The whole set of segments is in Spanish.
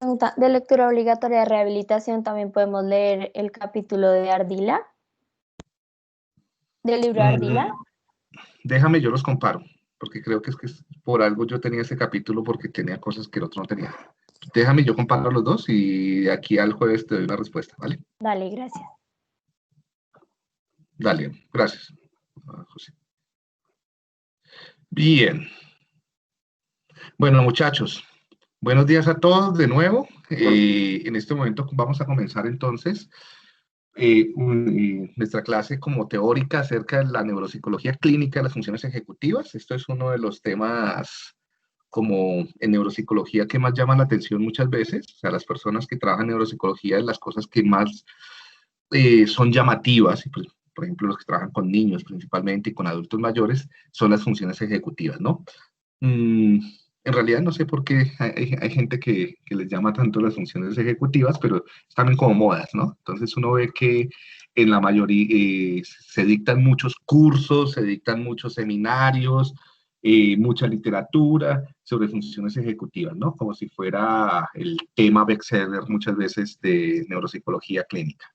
De lectura obligatoria de rehabilitación también podemos leer el capítulo de Ardila, del libro Ardila. Mm, Déjame, yo los comparo, porque creo que por algo yo tenía ese capítulo porque tenía cosas que el otro no tenía. Déjame, yo comparo los dos y de aquí al jueves te doy una respuesta, ¿vale? Dale, gracias. Dale, gracias, José. Bien, bueno, muchachos, buenos días a todos de nuevo. En este momento vamos a comenzar entonces nuestra clase como teórica acerca de la neuropsicología clínica de las funciones ejecutivas. Esto es uno de los temas como en neuropsicología que más llaman la atención muchas veces. O sea, las personas que trabajan en neuropsicología, las cosas que más son llamativas, y pues, por ejemplo, los que trabajan con niños principalmente y con adultos mayores, son las funciones ejecutivas, ¿no? Mm, en realidad no sé por qué hay gente que les llama tanto las funciones ejecutivas, pero están como modas, ¿no? Entonces uno ve que en la mayoría se dictan muchos cursos, se dictan muchos seminarios, mucha literatura sobre funciones ejecutivas, ¿no? Como si fuera el tema bestseller muchas veces de neuropsicología clínica.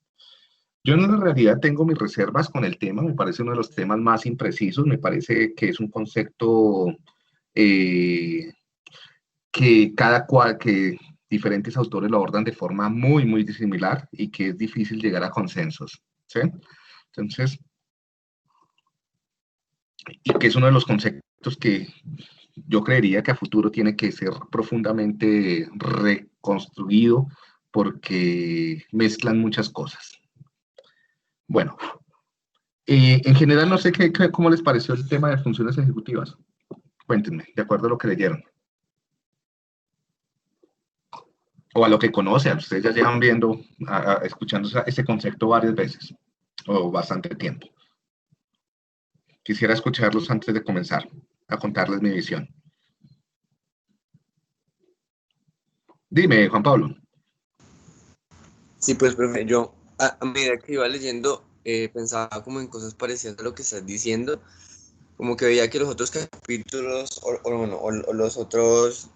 Yo en realidad tengo mis reservas con el tema, me parece uno de los temas más imprecisos, me parece que es un concepto eh, que cada cual, que diferentes autores lo abordan de forma muy, muy similar y que es difícil llegar a consensos, ¿sí? Entonces, y que es uno de los conceptos que yo creería que a futuro tiene que ser profundamente reconstruido porque mezclan muchas cosas. Bueno, en general no sé cómo les pareció el tema de funciones ejecutivas. Cuéntenme, de acuerdo a lo que leyeron. O a lo que conocen, ustedes ya llevan viendo, escuchando ese concepto varias veces, o bastante tiempo. Quisiera escucharlos antes de comenzar a contarles mi visión. Dime, Juan Pablo. Sí, pues, profe, yo a medida que iba leyendo, pensaba como en cosas parecidas a lo que estás diciendo, como que veía que los otros capítulos bueno, o los otros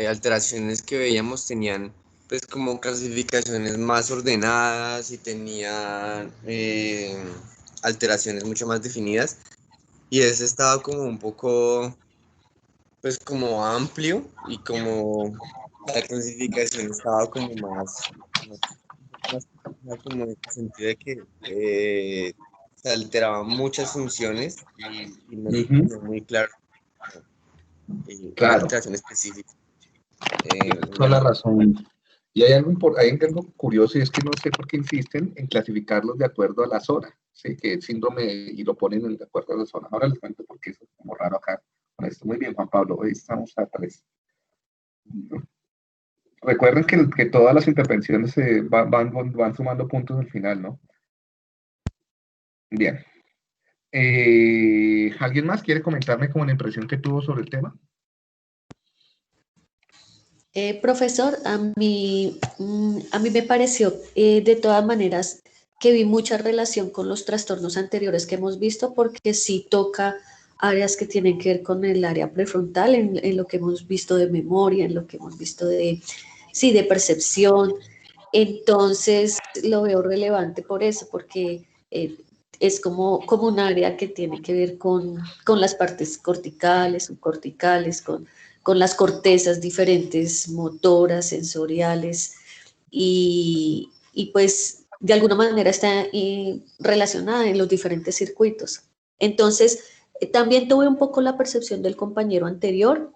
alteraciones que veíamos tenían pues como clasificaciones más ordenadas y tenían alteraciones mucho más definidas y ese estaba como un poco pues como amplio y como la clasificación estaba como más como en el sentido de que se alteraban muchas funciones y no se Ujú. tenía muy claro una Claro, alteración específica. toda la razón. Y hay algo curioso y es que no sé por qué insisten en clasificarlos de acuerdo a la zona, ¿sí? Que el síndrome y lo ponen de acuerdo a la zona. Ahora les cuento por qué eso es como raro acá con esto. Muy bien, Juan Pablo, hoy estamos a 3. Recuerden que todas las intervenciones van sumando puntos al final, ¿no? Bien. ¿Alguien más quiere comentarme como la impresión que tuvo sobre el tema? Profesor, a mí me pareció de todas maneras que vi mucha relación con los trastornos anteriores que hemos visto porque sí toca áreas que tienen que ver con el área prefrontal, en lo que hemos visto de memoria, en lo que hemos visto de, sí, de percepción. Entonces lo veo relevante por eso, porque es como un área que tiene que ver con las partes corticales, subcorticales, con las cortezas diferentes, motoras, sensoriales, y pues de alguna manera está relacionada en los diferentes circuitos. Entonces, también tuve un poco la percepción del compañero anterior,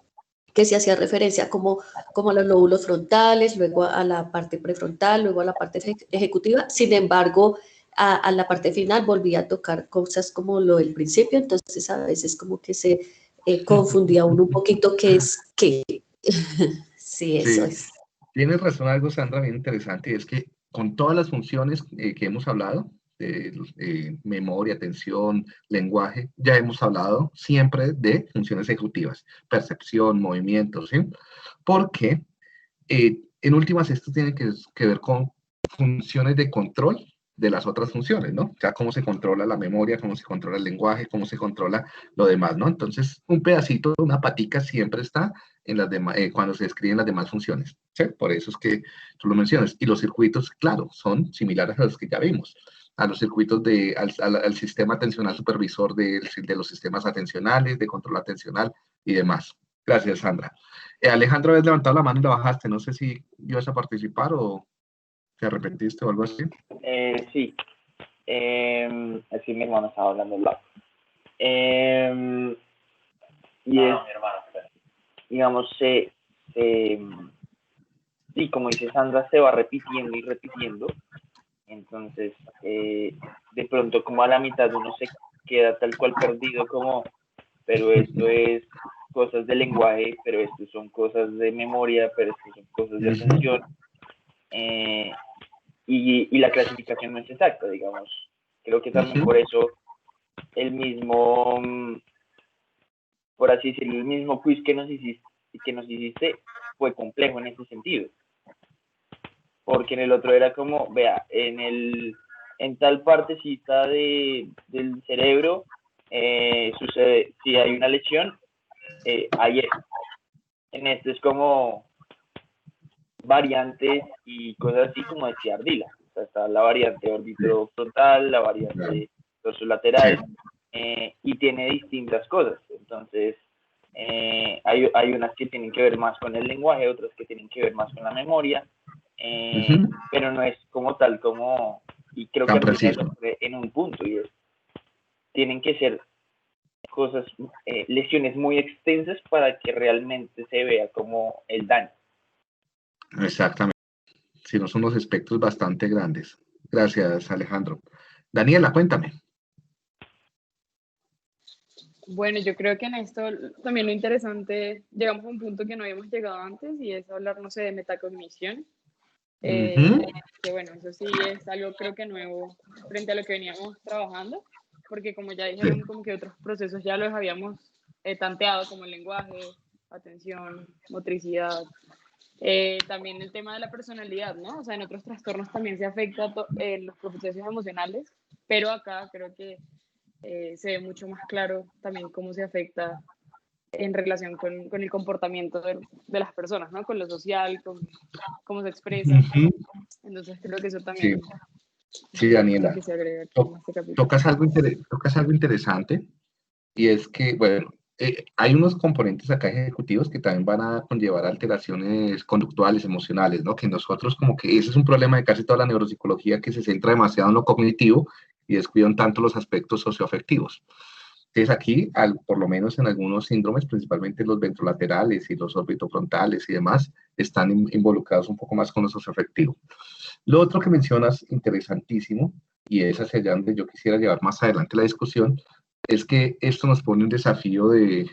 que se hacía referencia como a los lóbulos frontales, luego a la parte prefrontal, luego a la parte ejecutiva. Sin embargo, a la parte final volví a tocar cosas como lo del principio, entonces a veces como que se confundía uno un poquito qué es qué. Sí, eso Sí, es. tienes razón, algo, Sandra, bien interesante, y es que con todas las funciones que hemos hablado, memoria, atención, lenguaje, ya hemos hablado siempre de funciones ejecutivas, percepción, movimiento, ¿sí? Porque en últimas esto tiene que ver con funciones de control de las otras funciones, ¿no? O sea, cómo se controla la memoria, cómo se controla el lenguaje, cómo se controla lo demás, ¿no? Entonces, un pedacito, una patica siempre está en las demás, cuando se describen las demás funciones, ¿sí? Por eso es que tú lo mencionas. Y los circuitos, claro, son similares a los que ya vimos, a los circuitos al sistema atencional supervisor de los sistemas atencionales, de control atencional y demás. Gracias, Sandra. Alejandro, habías levantado la mano y la bajaste. No sé si ibas a participar o te arrepentiste o algo así. Sí, es que mi hermano estaba hablando al lado. Y es, digamos, sí, como dice Sandra, se va repitiendo y repitiendo. Entonces, de pronto, como a la mitad uno se queda tal cual perdido, como, pero esto es cosas de lenguaje, pero esto son cosas de memoria, pero esto son cosas de atención. Y la clasificación no es exacta, digamos. Creo que también por eso el mismo, por así decirlo, el mismo quiz que nos hiciste fue complejo en ese sentido. Porque en el otro era como, vea, en tal partecita del cerebro sucede, si hay una lesión, hay esto. En este es como variantes y cosas así como decía Ardila. O sea, está la variante orbitofrontal, la variante dorsolateral, y tiene distintas cosas. Entonces, hay unas que tienen que ver más con el lenguaje, otras que tienen que ver más con la memoria, pero no es como tal, como, y creo que Ardila en un punto, y es, tienen que ser cosas, lesiones muy extensas para que realmente se vea como el daño. Exactamente. Si no son unos espectros bastante grandes. Gracias, Alejandro. Daniela, cuéntame. Bueno, yo creo que en esto también lo interesante, llegamos a un punto que no habíamos llegado antes y es hablar, no sé, de metacognición. Que bueno, eso sí es algo creo que nuevo frente a lo que veníamos trabajando, porque como ya dijeron, como que otros procesos ya los habíamos tanteado, como el lenguaje, atención, motricidad. También el tema de la personalidad, ¿no? O sea, en otros trastornos también se afecta los procesos emocionales, pero acá creo que se ve mucho más claro también cómo se afecta en relación con el comportamiento de las personas, ¿no? Con lo social, con cómo se expresa. Entonces creo que eso también sí, Daniela, que se agrega aquí en este capítulo. tocas algo interesante, y es que, bueno, hay unos componentes acá ejecutivos que también van a conllevar alteraciones conductuales, emocionales, ¿no? Que nosotros como que ese es un problema de casi toda la neuropsicología, que se centra demasiado en lo cognitivo y descuidan tanto los aspectos socioafectivos. Entonces aquí, por lo menos en algunos síndromes, principalmente los ventrolaterales y los orbitofrontales y demás, están involucrados un poco más con lo socioafectivo. Lo otro que mencionas, interesantísimo, y es hacia allá donde yo quisiera llevar más adelante la discusión, es que esto nos pone un desafío de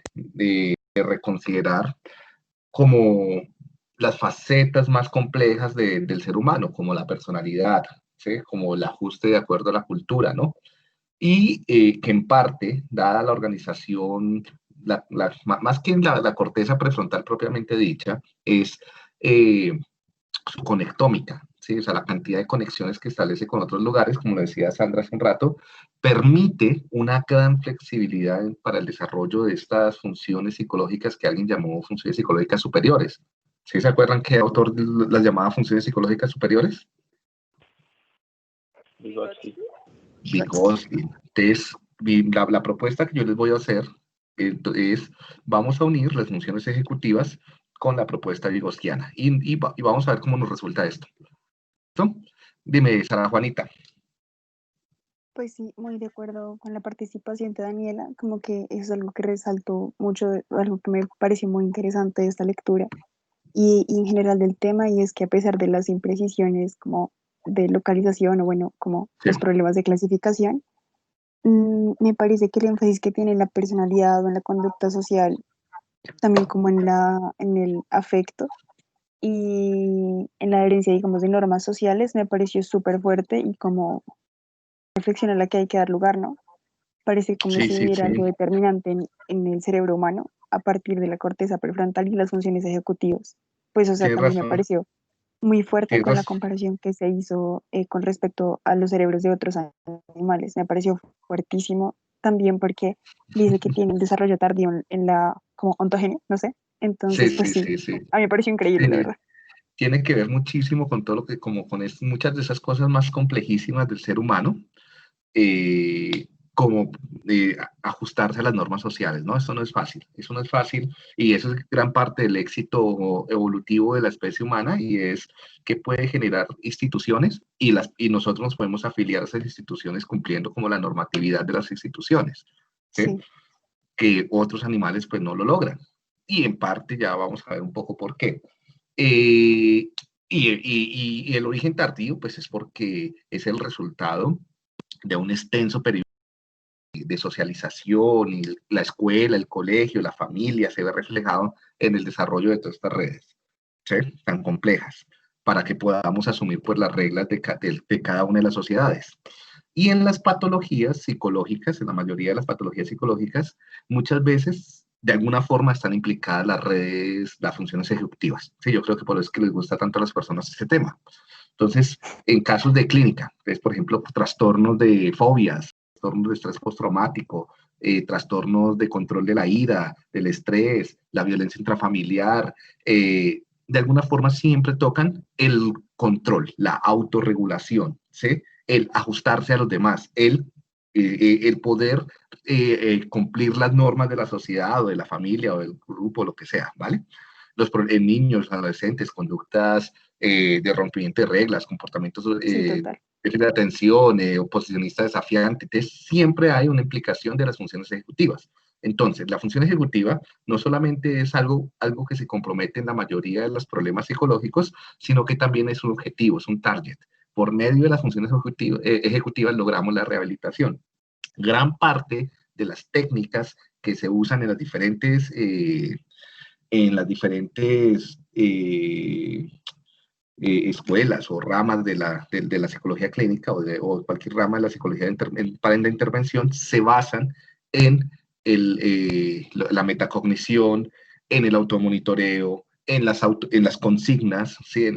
reconsiderar como las facetas más complejas del ser humano, como la personalidad, ¿sí? Como el ajuste de acuerdo a la cultura, ¿no? Y que en parte, dada la organización, más que la corteza prefrontal propiamente dicha, es su conectómica, ¿sí? O sea, la cantidad de conexiones que establece con otros lugares, como lo decía Sandra hace un rato, permite una gran flexibilidad para el desarrollo de estas funciones psicológicas que alguien llamó funciones psicológicas superiores. ¿Sí se acuerdan qué autor las llamaba funciones psicológicas superiores? Vygotsky. Vygotsky. Entonces, la propuesta que yo les voy a hacer es, vamos a unir las funciones ejecutivas con la propuesta vygotskiana y vamos a ver cómo nos resulta esto. ¿Listo? Dime, Sara Juanita. Pues sí, muy de acuerdo con la participación de Daniela, como que eso es algo que resaltó mucho, algo que me pareció muy interesante de esta lectura y en general del tema, y es que a pesar de las imprecisiones como de localización o bueno, como los problemas de clasificación, me parece que el énfasis que tiene en la personalidad o en la conducta social, también como en el afecto y en la herencia, digamos, de normas sociales, me pareció súper fuerte y como reflexión a la que hay que dar lugar, ¿no? Parece como si hubiera algo determinante en el cerebro humano a partir de la corteza prefrontal y las funciones ejecutivas. Pues, o sea, Tienes también me razón. pareció muy fuerte con la ¿Ciertas? comparación que se hizo con respecto a los cerebros de otros animales. Me pareció fuertísimo también porque dice que tiene un desarrollo tardío en la, como ontogenia, no sé. Sí, Entonces, pues sí, sí, sí, sí. a mí me pareció increíble, la Sí, verdad. tiene que ver muchísimo con todo lo que, como con muchas de esas cosas más complejísimas del ser humano, como ajustarse a las normas sociales, ¿no? Eso no es fácil y eso es gran parte del éxito evolutivo de la especie humana y es que puede generar instituciones y nosotros nos podemos afiliar a esas instituciones cumpliendo como la normatividad de las instituciones, ¿sí? Sí, Que otros animales pues no lo logran. Y en parte ya vamos a ver un poco por qué. Eh, y el origen tardío pues es porque es el resultado de un extenso periodo de socialización y la escuela, el colegio, la familia se ve reflejado en el desarrollo de todas estas redes, ¿sí? Tan complejas, para que podamos asumir pues las reglas de cada una de las sociedades. Y en las patologías psicológicas, en la mayoría de las patologías psicológicas, muchas veces de alguna forma están implicadas las redes, las funciones ejecutivas. Sí, yo creo que por eso es que les gusta tanto a las personas este tema. Entonces, en casos de clínica, es por ejemplo trastornos de fobias, trastornos de estrés postraumático, trastornos de control de la ira, del estrés, la violencia intrafamiliar, de alguna forma siempre tocan el control, la autorregulación, ¿sí? El ajustarse a los demás, el poder cumplir las normas de la sociedad o de la familia o del grupo, lo que sea, ¿vale? En niños, adolescentes, conductas de rompimiento de reglas, comportamientos sí, total. de atención, oposicionista desafiante. Entonces, siempre hay una implicación de las funciones ejecutivas. Entonces, la función ejecutiva no solamente es algo que se compromete en la mayoría de los problemas psicológicos, sino que también es un objetivo, es un target. Por medio de las funciones ejecutivas logramos la rehabilitación. Gran parte de las técnicas que se usan en las diferentes escuelas o ramas de la psicología clínica o cualquier rama de la psicología para la intervención se basan en la metacognición, en el automonitoreo, en las consignas, ¿sí?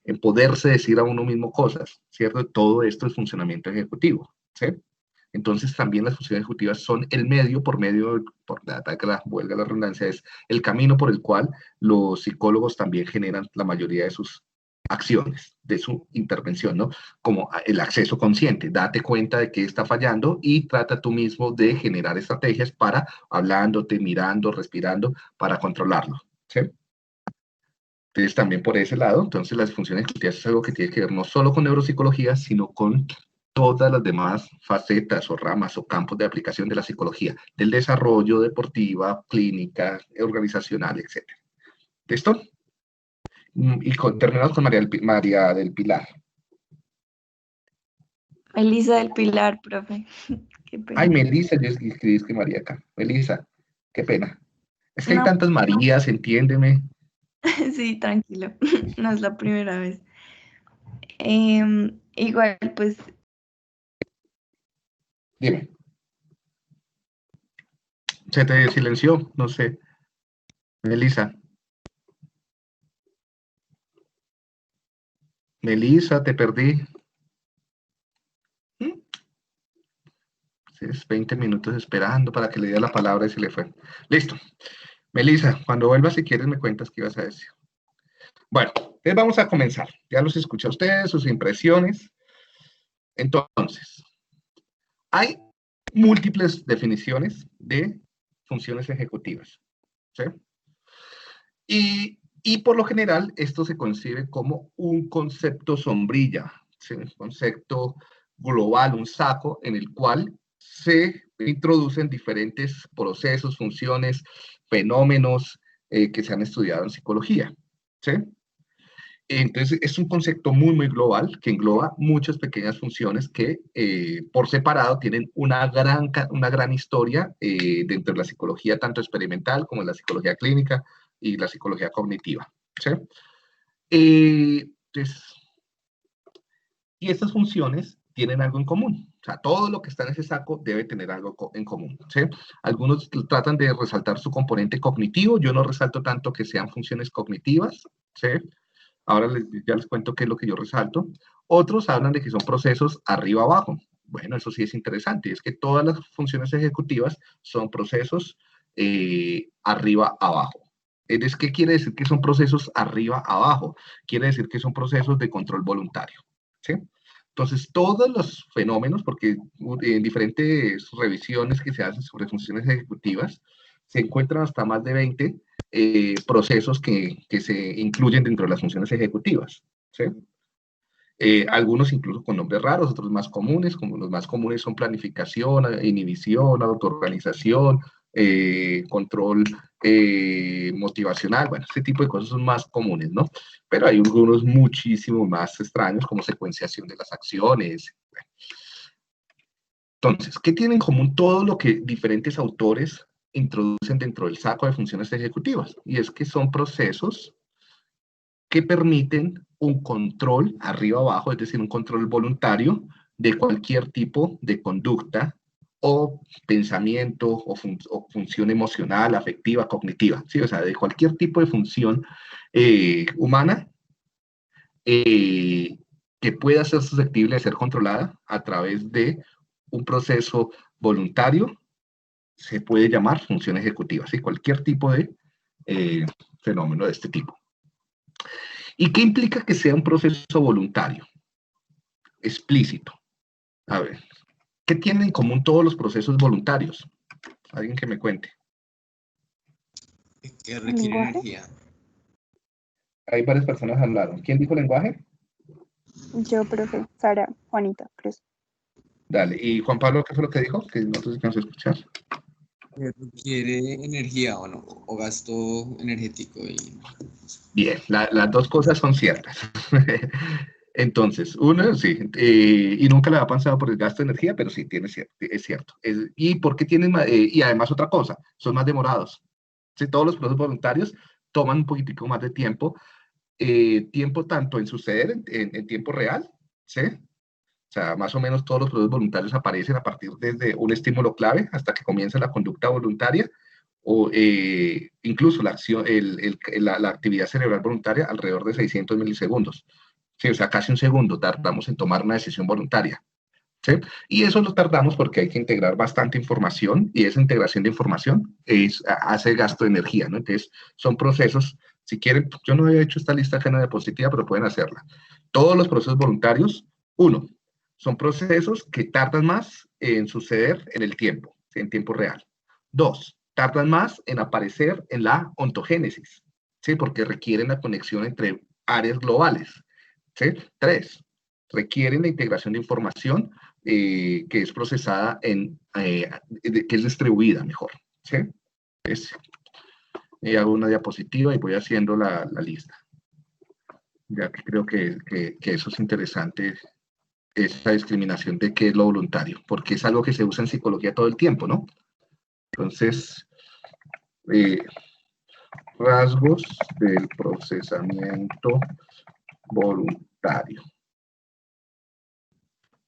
En poderse decir a uno mismo cosas, ¿cierto? Todo esto es funcionamiento ejecutivo, ¿sí? Entonces también las funciones ejecutivas son el medio, por la huelga la redundancia, es el camino por el cual los psicólogos también generan la mayoría de sus acciones, de su intervención, ¿no? Como el acceso consciente, date cuenta de que está fallando y trata tú mismo de generar estrategias para, hablándote, mirando, respirando, para controlarlo, ¿sí? Entonces también por ese lado, entonces las funciones ejecutivas es algo que tiene que ver no solo con neuropsicología, sino con todas las demás facetas o ramas o campos de aplicación de la psicología, del desarrollo, deportiva, clínica, organizacional, etc. ¿Listo? Terminamos con María del Pilar. Elisa del Pilar, profe. Qué Ay, pena. Melissa, yo escribí que María acá. Melissa, qué pena. Es que hay No, tantas Marías, entiéndeme. sí, tranquilo. No es la primera vez. Igual, pues, Dime. Se te silenció, no sé. Melissa. Melissa, te perdí. Es 20 minutos esperando para que le diera la palabra y se le fue. Listo. Melissa, cuando vuelvas, si quieres, me cuentas qué ibas a decir. Bueno, entonces vamos a comenzar. Ya los escuché a ustedes, sus impresiones. Entonces, hay múltiples definiciones de funciones ejecutivas, ¿sí? Y por lo general, esto se concibe como un concepto sombrilla, ¿sí? Un concepto global, un saco en el cual se introducen diferentes procesos, funciones, fenómenos que se han estudiado en psicología, ¿sí? Entonces, es un concepto muy, muy global que engloba muchas pequeñas funciones que por separado tienen una gran historia dentro de la psicología, tanto experimental como en la psicología clínica y la psicología cognitiva, ¿sí? Entonces, y estas funciones tienen algo en común, O sea, todo lo que está en ese saco debe tener algo en común, ¿sí? Algunos tratan de resaltar su componente cognitivo, yo no resalto tanto que sean funciones cognitivas, ¿sí? Ahora ya les cuento qué es lo que yo resalto. Otros hablan de que son procesos arriba-abajo. Bueno, eso sí es interesante, es que todas las funciones ejecutivas son procesos arriba-abajo. ¿Qué quiere decir que son procesos arriba-abajo? Quiere decir que son procesos de control voluntario, ¿sí? Entonces, todos los fenómenos, porque en diferentes revisiones que se hacen sobre funciones ejecutivas, se encuentran hasta más de 20 procesos que se incluyen dentro de las funciones ejecutivas, ¿sí? Algunos incluso con nombres raros, otros más comunes, como los más comunes son planificación, inhibición, autoorganización, control motivacional, bueno, este tipo de cosas son más comunes, ¿no? Pero hay algunos muchísimo más extraños, como secuenciación de las acciones. Bueno. Entonces, ¿qué tienen en común todo lo que diferentes autores introducen dentro del saco de funciones ejecutivas? Y es que son procesos que permiten un control arriba-abajo, es decir, un control voluntario de cualquier tipo de conducta o pensamiento o función emocional, afectiva, cognitiva, ¿sí? O sea, de cualquier tipo de función humana que pueda ser susceptible de ser controlada a través de un proceso voluntario, se puede llamar función ejecutiva, ¿sí? Cualquier tipo de fenómeno de este tipo. ¿Y qué implica que sea un proceso voluntario? Explícito. A ver, ¿qué tienen en común todos los procesos voluntarios? Alguien que me cuente. Que requiere ¿Lenguaje? energía. Hay varias personas hablaron. ¿Quién dijo lenguaje? Yo, profe, Sara, Juanita, Cruz. Dale. ¿Y Juan Pablo qué fue lo que dijo? Que no te alcanzó a escuchar. Que requiere energía o no, o gasto energético y Bien, las dos cosas son ciertas. Entonces, uno, sí, y nunca le ha pensado por el gasto de energía, pero sí, es cierto. ¿Y por qué tienen y además otra cosa, son más demorados? Sí, todos los procesos voluntarios toman un poquitico más de tiempo, tiempo tanto en suceder en tiempo real, ¿sí? O sea, más o menos todos los procesos voluntarios aparecen a partir desde un estímulo clave hasta que comienza la conducta voluntaria, o incluso la acción, la actividad cerebral voluntaria alrededor de 600 milisegundos. Sí, o sea, casi un segundo tardamos en tomar una decisión voluntaria. ¿Sí? Y eso lo tardamos porque hay que integrar bastante información y esa integración de información hace gasto de energía, ¿no? Entonces, son procesos, si quieren, yo no he hecho esta lista acá en la diapositiva, pero pueden hacerla. Todos los procesos voluntarios, uno, son procesos que tardan más en suceder en el tiempo, en tiempo real. Dos, tardan más en aparecer en la ontogénesis, ¿sí? Porque requieren la conexión entre áreas globales. ¿Sí? Tres, requieren la integración de información que es procesada que es distribuida mejor. ¿Sí? Hago una diapositiva y voy haciendo la lista. Ya que creo que eso es interesante, esa discriminación de qué es lo voluntario, porque es algo que se usa en psicología todo el tiempo, ¿no? Entonces, rasgos del procesamiento voluntario.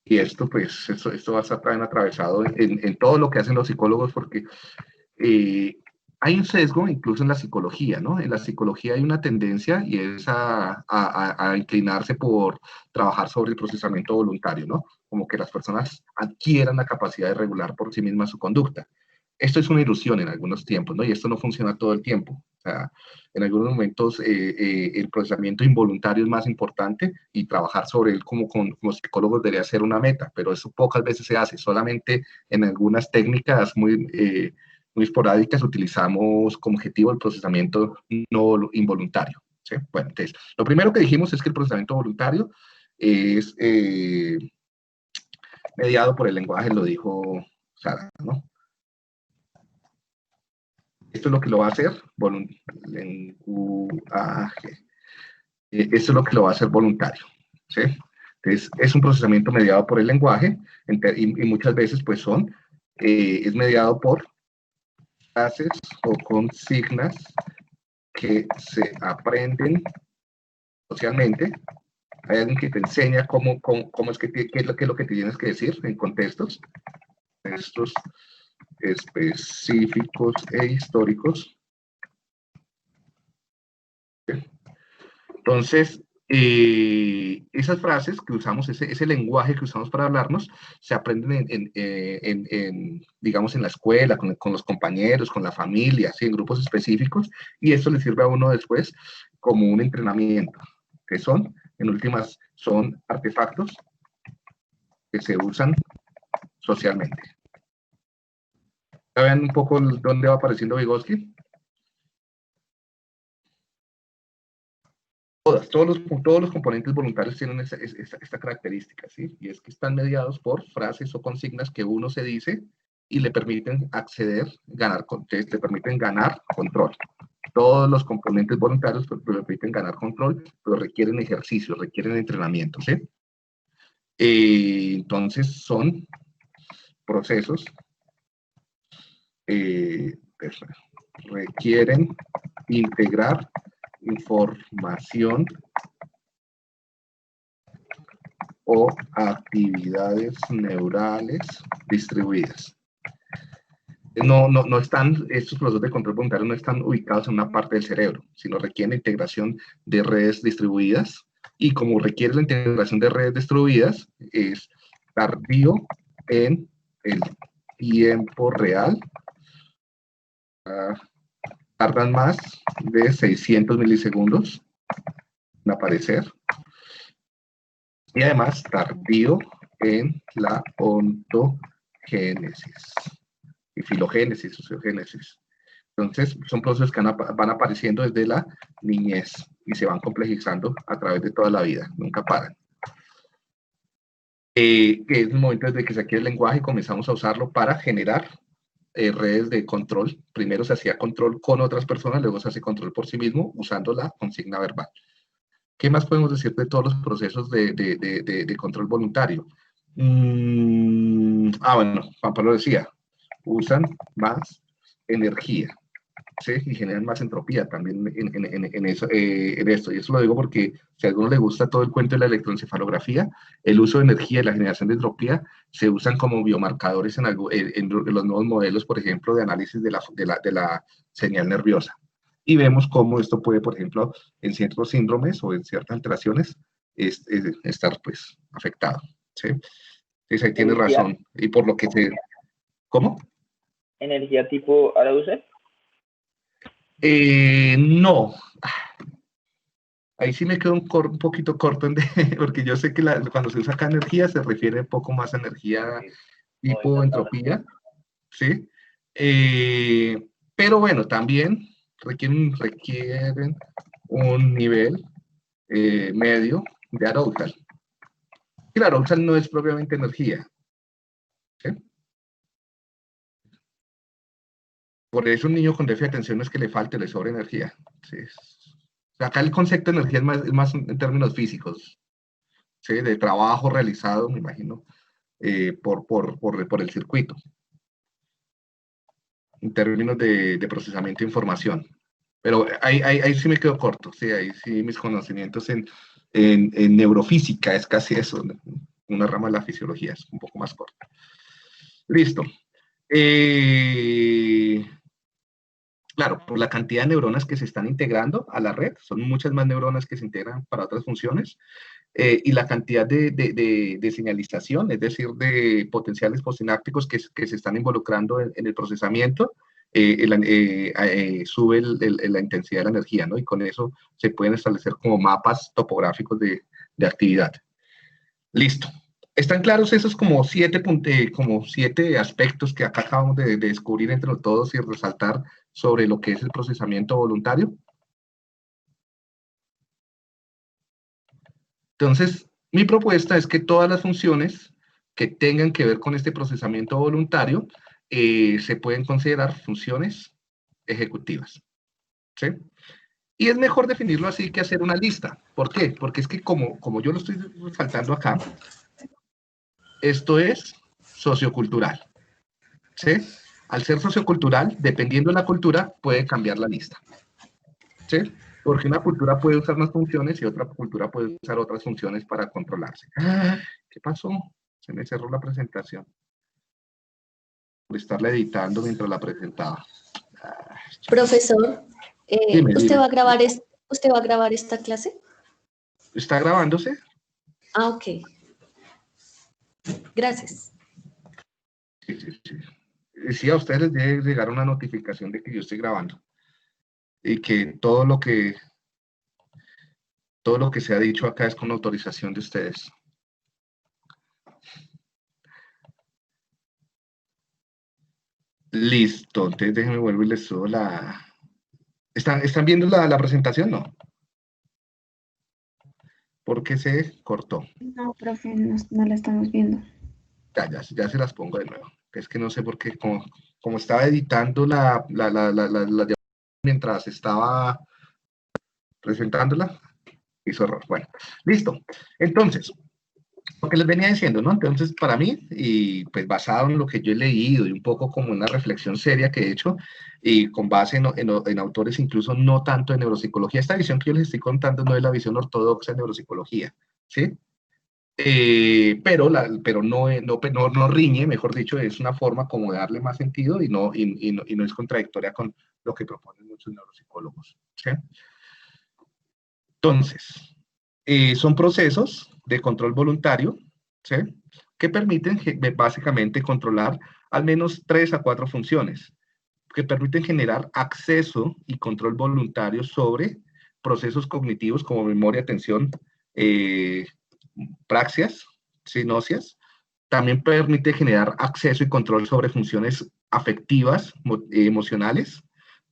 Y esto, pues, esto va a estar también atravesado en todo lo que hacen los psicólogos, porque hay un sesgo incluso en la psicología, ¿no? En la psicología hay una tendencia y es a inclinarse por trabajar sobre el procesamiento voluntario, ¿no? Como que las personas adquieran la capacidad de regular por sí mismas su conducta. Esto es una ilusión en algunos tiempos, ¿no? Y esto no funciona todo el tiempo. O sea, en algunos momentos el procesamiento involuntario es más importante y trabajar sobre él como psicólogos debería ser una meta, pero eso pocas veces se hace. Solamente en algunas técnicas muy esporádicas utilizamos como objetivo el procesamiento no involuntario. ¿Sí? Bueno, entonces, lo primero que dijimos es que el procesamiento voluntario es mediado por el lenguaje, lo dijo Sara, ¿no? Esto es lo que lo va a hacer lenguaje. Esto es lo que lo va a hacer voluntario. ¿Sí? Entonces, es un procesamiento mediado por el lenguaje y muchas veces pues es mediado por frases o consignas que se aprenden socialmente Hay alguien que te enseña cómo es que, qué es lo que tienes que decir en contextos específicos e históricos. Entonces, esas frases que usamos, ese lenguaje que usamos para hablarnos, se aprenden digamos, en la escuela, con los compañeros, con la familia, ¿sí? En grupos específicos, y esto le sirve a uno después como un entrenamiento, que son, en últimas, son artefactos que se usan socialmente. ¿Ya ven un poco dónde va apareciendo Vygotsky? Todos los componentes voluntarios tienen esta característica, ¿sí? Y es que están mediados por frases o consignas que uno se dice y le permiten acceder, le permiten ganar control. Todos los componentes voluntarios le permiten ganar control, pero requieren ejercicio, requieren entrenamiento, ¿sí? Entonces son procesos requieren integrar información o actividades neurales distribuidas. No están, estos procesos de control voluntario no están ubicados en una parte del cerebro, sino requieren integración de redes distribuidas, y como requiere la integración de redes distribuidas, es tardío en el tiempo real. Tardan más de 600 milisegundos en aparecer, y además tardío en la ontogénesis y filogénesis, sociogénesis. Entonces, son procesos que van apareciendo desde la niñez y se van complejizando a través de toda la vida, nunca paran. Que es el momento desde que se adquiere el lenguaje y comenzamos a usarlo para generar redes de control. Primero se hacía control con otras personas, luego se hace control por sí mismo usando la consigna verbal. ¿Qué más podemos decir de todos los procesos de control voluntario? Bueno, Juan Pablo decía, usan más energía, ¿sí? Y generan más entropía también en esto. Y eso lo digo porque si a alguno le gusta todo el cuento de la electroencefalografía, el uso de energía y la generación de entropía se usan como biomarcadores en los nuevos modelos, por ejemplo, de análisis de la señal nerviosa. Y vemos cómo esto puede, por ejemplo, en ciertos síndromes o en ciertas alteraciones, estar pues afectado, ¿sí? Entonces ahí tiene razón. Y por lo que se... ¿Cómo? ¿Energía tipo Arausser? No. Ahí sí me quedo un poquito corto, porque yo sé que cuando se usa acá energía se refiere un poco más a energía tipo entropía, ¿sí? Pero bueno, también requieren un nivel medio de arousal. Y la arousal no es propiamente energía, ¿sí? Por eso un niño con déficit de atención no es que le falte, le sobra energía, ¿sí? Acá el concepto de energía es más en términos físicos, ¿sí? De trabajo realizado, me imagino, por el circuito, en términos de procesamiento de información. Pero ahí sí me quedo corto, sí, ahí sí mis conocimientos en neurofísica es casi eso, una rama de la fisiología, es un poco más corta. Listo. Claro, por la cantidad de neuronas que se están integrando a la red, son muchas más neuronas que se integran para otras funciones, y la cantidad de señalización, es decir, de potenciales postsinápticos que se están involucrando en el procesamiento, sube la intensidad de la energía, ¿no? Y con eso se pueden establecer como mapas topográficos de actividad. Listo. ¿Están claros esos como siete aspectos que acá acabamos de descubrir entre todos y resaltar sobre lo que es el procesamiento voluntario? Entonces, mi propuesta es que todas las funciones que tengan que ver con este procesamiento voluntario se pueden considerar funciones ejecutivas, ¿sí? Y es mejor definirlo así que hacer una lista. ¿Por qué? Porque es que como yo lo estoy resaltando acá, esto es sociocultural, ¿sí? Al ser sociocultural, dependiendo de la cultura, puede cambiar la lista, ¿sí? Porque una cultura puede usar unas funciones y otra cultura puede usar otras funciones para controlarse. ¿Qué pasó? Se me cerró la presentación. Por estarla editando mientras la presentaba. Profesor, Dime, ¿usted dime. ¿usted va a grabar esta clase? ¿Está grabándose? Ah, ok. Gracias. Sí, sí, sí. Sí, a ustedes les debe llegar una notificación de que yo estoy grabando. Y que todo lo que se ha dicho acá es con autorización de ustedes. Listo, entonces déjenme vuelvo y les subo la... ¿Están viendo la presentación? No. Porque se cortó. No, profe, no la estamos viendo. Ya se las pongo de nuevo. Es que no sé por qué, como estaba editando mientras estaba presentándola, hizo error. Bueno, listo. Entonces, lo que les venía diciendo, ¿no? Entonces, para mí, y pues basado en lo que yo he leído y un poco como una reflexión seria que he hecho, y con base en autores incluso no tanto de neuropsicología, esta visión que yo les estoy contando no es la visión ortodoxa de neuropsicología, ¿sí? Pero no riñe, mejor dicho, es una forma como de darle más sentido y no es contradictoria con lo que proponen muchos neuropsicólogos, ¿sí? Entonces, son procesos de control voluntario, ¿sí? Que permiten básicamente controlar al menos 3 a 4 funciones, que permiten generar acceso y control voluntario sobre procesos cognitivos como memoria, atención, praxias, sinosias. También permite generar acceso y control sobre funciones afectivas, emocionales,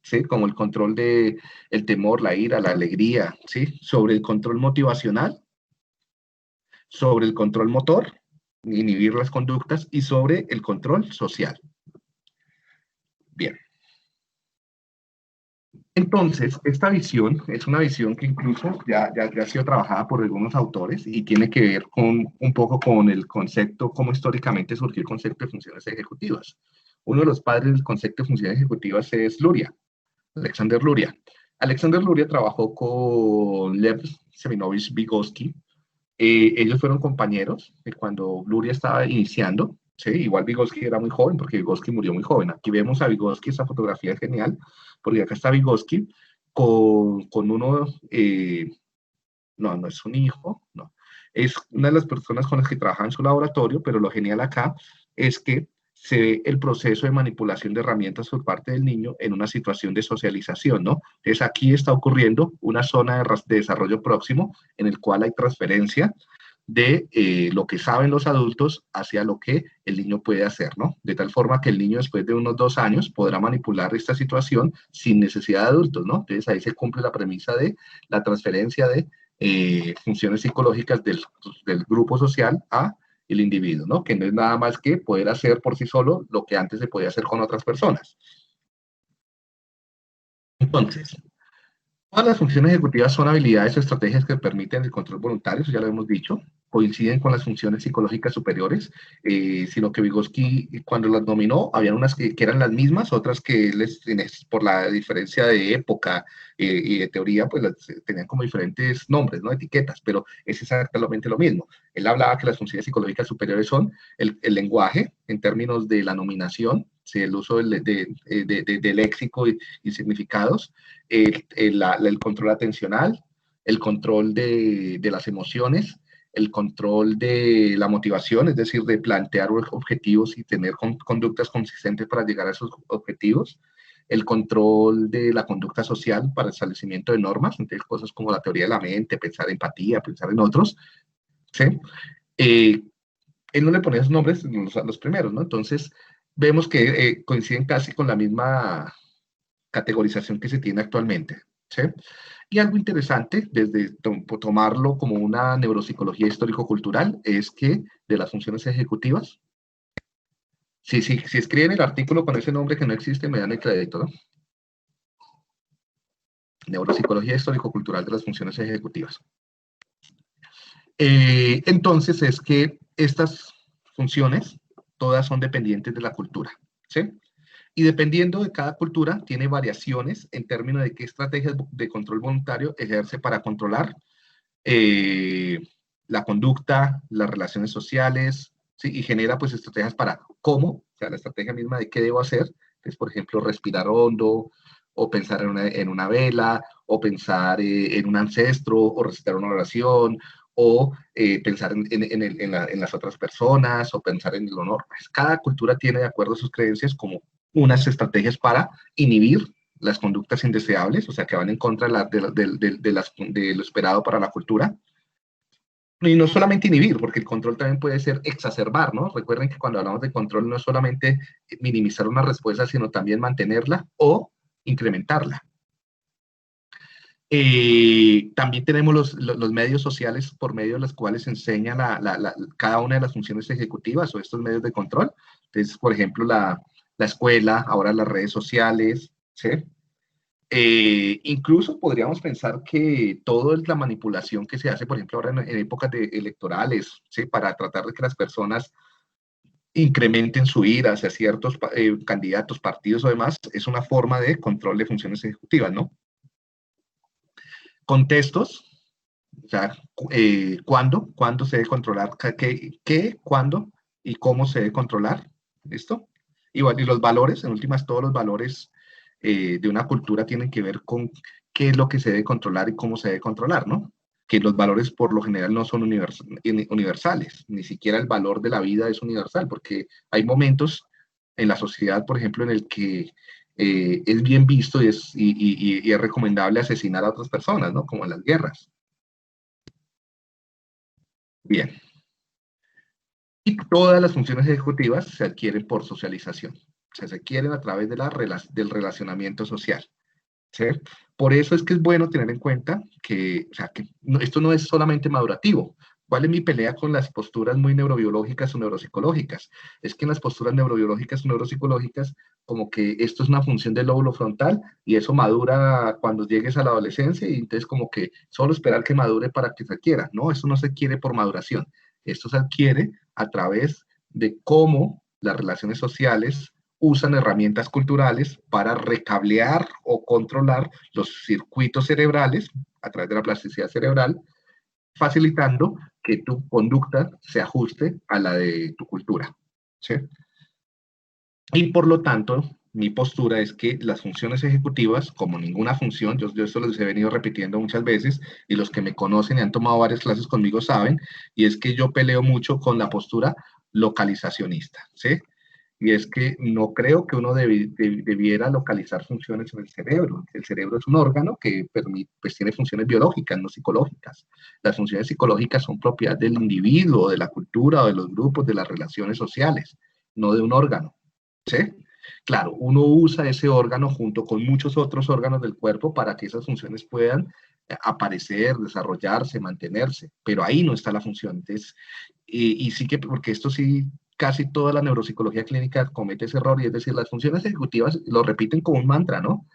¿sí? Como el control de el temor, la ira, la alegría, ¿sí? Sobre el control motivacional, sobre el control motor, inhibir las conductas, y sobre el control social. Bien. Entonces, esta visión es una visión que incluso ya ha sido trabajada por algunos autores y tiene que ver con un poco con el concepto, cómo históricamente surgió el concepto de funciones ejecutivas. Uno de los padres del concepto de funciones ejecutivas es Luria, Alexander Luria. Alexander Luria trabajó con Lev Seminovich Vygotsky. Ellos fueron compañeros cuando Luria estaba iniciando. Sí, igual Vygotsky era muy joven porque Vygotsky murió muy joven. Aquí vemos a Vygotsky, esa fotografía es genial, porque acá está Vygotsky con uno, no es un hijo, no. Es una de las personas con las que trabaja en su laboratorio, pero lo genial acá es que se ve el proceso de manipulación de herramientas por parte del niño en una situación de socialización, ¿no? Entonces aquí está ocurriendo una zona de desarrollo próximo en el cual hay transferencia de lo que saben los adultos hacia lo que el niño puede hacer, ¿no? De tal forma que el niño después de unos 2 años podrá manipular esta situación sin necesidad de adultos, ¿no? Entonces ahí se cumple la premisa de la transferencia de funciones psicológicas del grupo social a el individuo, ¿no? Que no es nada más que poder hacer por sí solo lo que antes se podía hacer con otras personas. Entonces, todas las funciones ejecutivas son habilidades o estrategias que permiten el control voluntario, eso ya lo hemos dicho, coinciden con las funciones psicológicas superiores, sino que Vygotsky, cuando las nominó, habían unas que eran las mismas, otras que por la diferencia de época y de teoría, pues tenían como diferentes nombres, ¿no? Etiquetas, pero es exactamente lo mismo. Él hablaba que las funciones psicológicas superiores son el lenguaje, en términos de la nominación, ¿sí? El uso del léxico y significados, el control atencional, el control de las emociones, el control de la motivación, es decir, de plantear objetivos y tener conductas consistentes para llegar a esos objetivos, el control de la conducta social para el establecimiento de normas, entonces cosas como la teoría de la mente, pensar en empatía, pensar en otros, ¿sí? Él no le ponía esos nombres los primeros, ¿no? Entonces, vemos que coinciden casi con la misma categorización que se tiene actualmente, ¿sí? Y algo interesante, desde tomarlo como una neuropsicología histórico-cultural, es que de las funciones ejecutivas, si escriben el artículo con ese nombre que no existe, me dan el crédito, ¿no? Neuropsicología histórico-cultural de las funciones ejecutivas. Entonces es que estas funciones todas son dependientes de la cultura, ¿sí? Y dependiendo de cada cultura, tiene variaciones en términos de qué estrategias de control voluntario ejerce para controlar eh, la conducta, las relaciones sociales, ¿sí? Y genera pues estrategias para cómo, o sea, la estrategia misma de qué debo hacer, es por ejemplo respirar hondo, o pensar en una vela, o pensar en un ancestro, o recitar una oración, o pensar en las otras personas, o pensar en el honor. Pues cada cultura tiene, de acuerdo a sus creencias, como unas estrategias para inhibir las conductas indeseables, o sea, que van en contra de lo esperado para la cultura. Y no solamente inhibir, porque el control también puede ser exacerbar, ¿no? Recuerden que cuando hablamos de control no es solamente minimizar una respuesta, sino también mantenerla o incrementarla. También tenemos los medios sociales por medio de los cuales se enseña cada una de las funciones ejecutivas o estos medios de control. Entonces, por ejemplo, la escuela, ahora las redes sociales, ¿sí? Incluso podríamos pensar que toda la manipulación que se hace, por ejemplo, ahora en épocas electorales, ¿sí? Para tratar de que las personas incrementen su ira hacia ciertos candidatos, partidos o demás, es una forma de control de funciones ejecutivas, ¿no? Contextos, o sea, cuándo se debe controlar, qué, cuándo y cómo se debe controlar, ¿listo? Igual, y los valores, en últimas, todos los valores de una cultura tienen que ver con qué es lo que se debe controlar y cómo se debe controlar, ¿no? Que los valores por lo general no son universales, ni siquiera el valor de la vida es universal, porque hay momentos en la sociedad, por ejemplo, en el que es bien visto y es recomendable asesinar a otras personas, ¿no? Como en las guerras. Bien. Y todas las funciones ejecutivas se adquieren por socialización. O sea, se adquieren a través del relacionamiento social. ¿Sí? Por eso es que es bueno tener en cuenta que, o sea, que esto no es solamente madurativo. ¿Cuál es mi pelea con las posturas muy neurobiológicas o neuropsicológicas? Es que en las posturas neurobiológicas o neuropsicológicas, como que esto es una función del lóbulo frontal y eso madura cuando llegues a la adolescencia y entonces como que solo esperar que madure para que se adquiera. No, eso no se adquiere por maduración. Esto se adquiere a través de cómo las relaciones sociales usan herramientas culturales para recablear o controlar los circuitos cerebrales a través de la plasticidad cerebral, facilitando que tu conducta se ajuste a la de tu cultura. ¿Sí? Y por lo tanto, mi postura es que las funciones ejecutivas, como ninguna función, yo esto les he venido repitiendo muchas veces, y los que me conocen y han tomado varias clases conmigo saben, y es que yo peleo mucho con la postura localizacionista, ¿sí? Y es que no creo que uno debiera localizar funciones en el cerebro. El cerebro es un órgano que pues tiene funciones biológicas, no psicológicas. Las funciones psicológicas son propiedad del individuo, de la cultura, o de los grupos, de las relaciones sociales, no de un órgano. ¿Sí? Claro, uno usa ese órgano junto con muchos otros órganos del cuerpo para que esas funciones puedan aparecer, desarrollarse, mantenerse, pero ahí no está la función. Entonces, y sí que, porque esto sí, casi toda la neuropsicología clínica comete ese error, y es decir, las funciones ejecutivas lo repiten como un mantra, ¿no?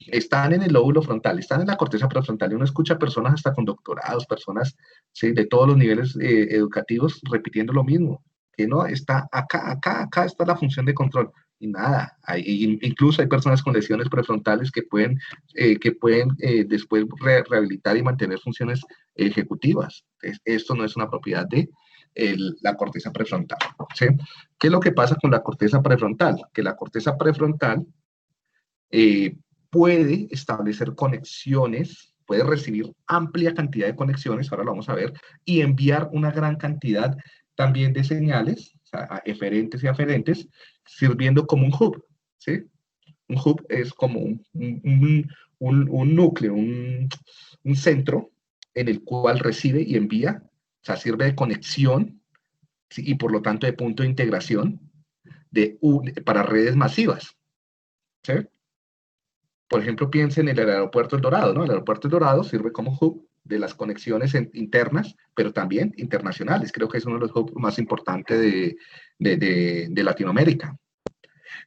Están en el lóbulo frontal, están en la corteza prefrontal, y uno escucha personas hasta con doctorados, personas, ¿sí?, de todos los niveles educativos repitiendo lo mismo, que no, está acá está la función de control, y nada, incluso hay personas con lesiones prefrontales que pueden después rehabilitar y mantener funciones ejecutivas. Esto no es una propiedad de la corteza prefrontal, ¿sí? ¿Qué es lo que pasa con la corteza prefrontal? Que la corteza prefrontal puede establecer conexiones, puede recibir amplia cantidad de conexiones, ahora lo vamos a ver, y enviar una gran cantidad también de señales, o sea, eferentes y aferentes, sirviendo como un hub, ¿sí? Un hub es como un núcleo, un centro en el cual recibe y envía, o sea, sirve de conexión, ¿sí?, y por lo tanto de punto de integración para redes masivas, ¿sí? Por ejemplo, piensen en el aeropuerto El Dorado, ¿no? El aeropuerto El Dorado sirve como hub de las conexiones internas, pero también internacionales. Creo que es uno de los hubs más importantes de Latinoamérica.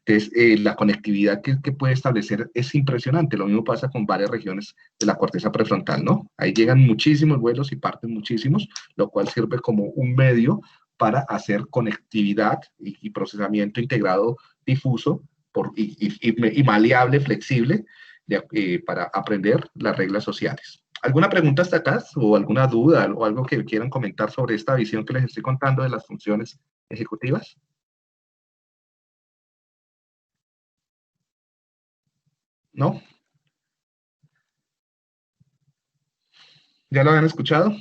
Entonces, la conectividad que puede establecer es impresionante. Lo mismo pasa con varias regiones de la corteza prefrontal, ¿no? Ahí llegan muchísimos vuelos y parten muchísimos, lo cual sirve como un medio para hacer conectividad y procesamiento integrado difuso y maleable, flexible, para aprender las reglas sociales. ¿Alguna pregunta hasta acá o alguna duda o algo que quieran comentar sobre esta visión que les estoy contando de las funciones ejecutivas? ¿No? ¿Ya lo habían escuchado?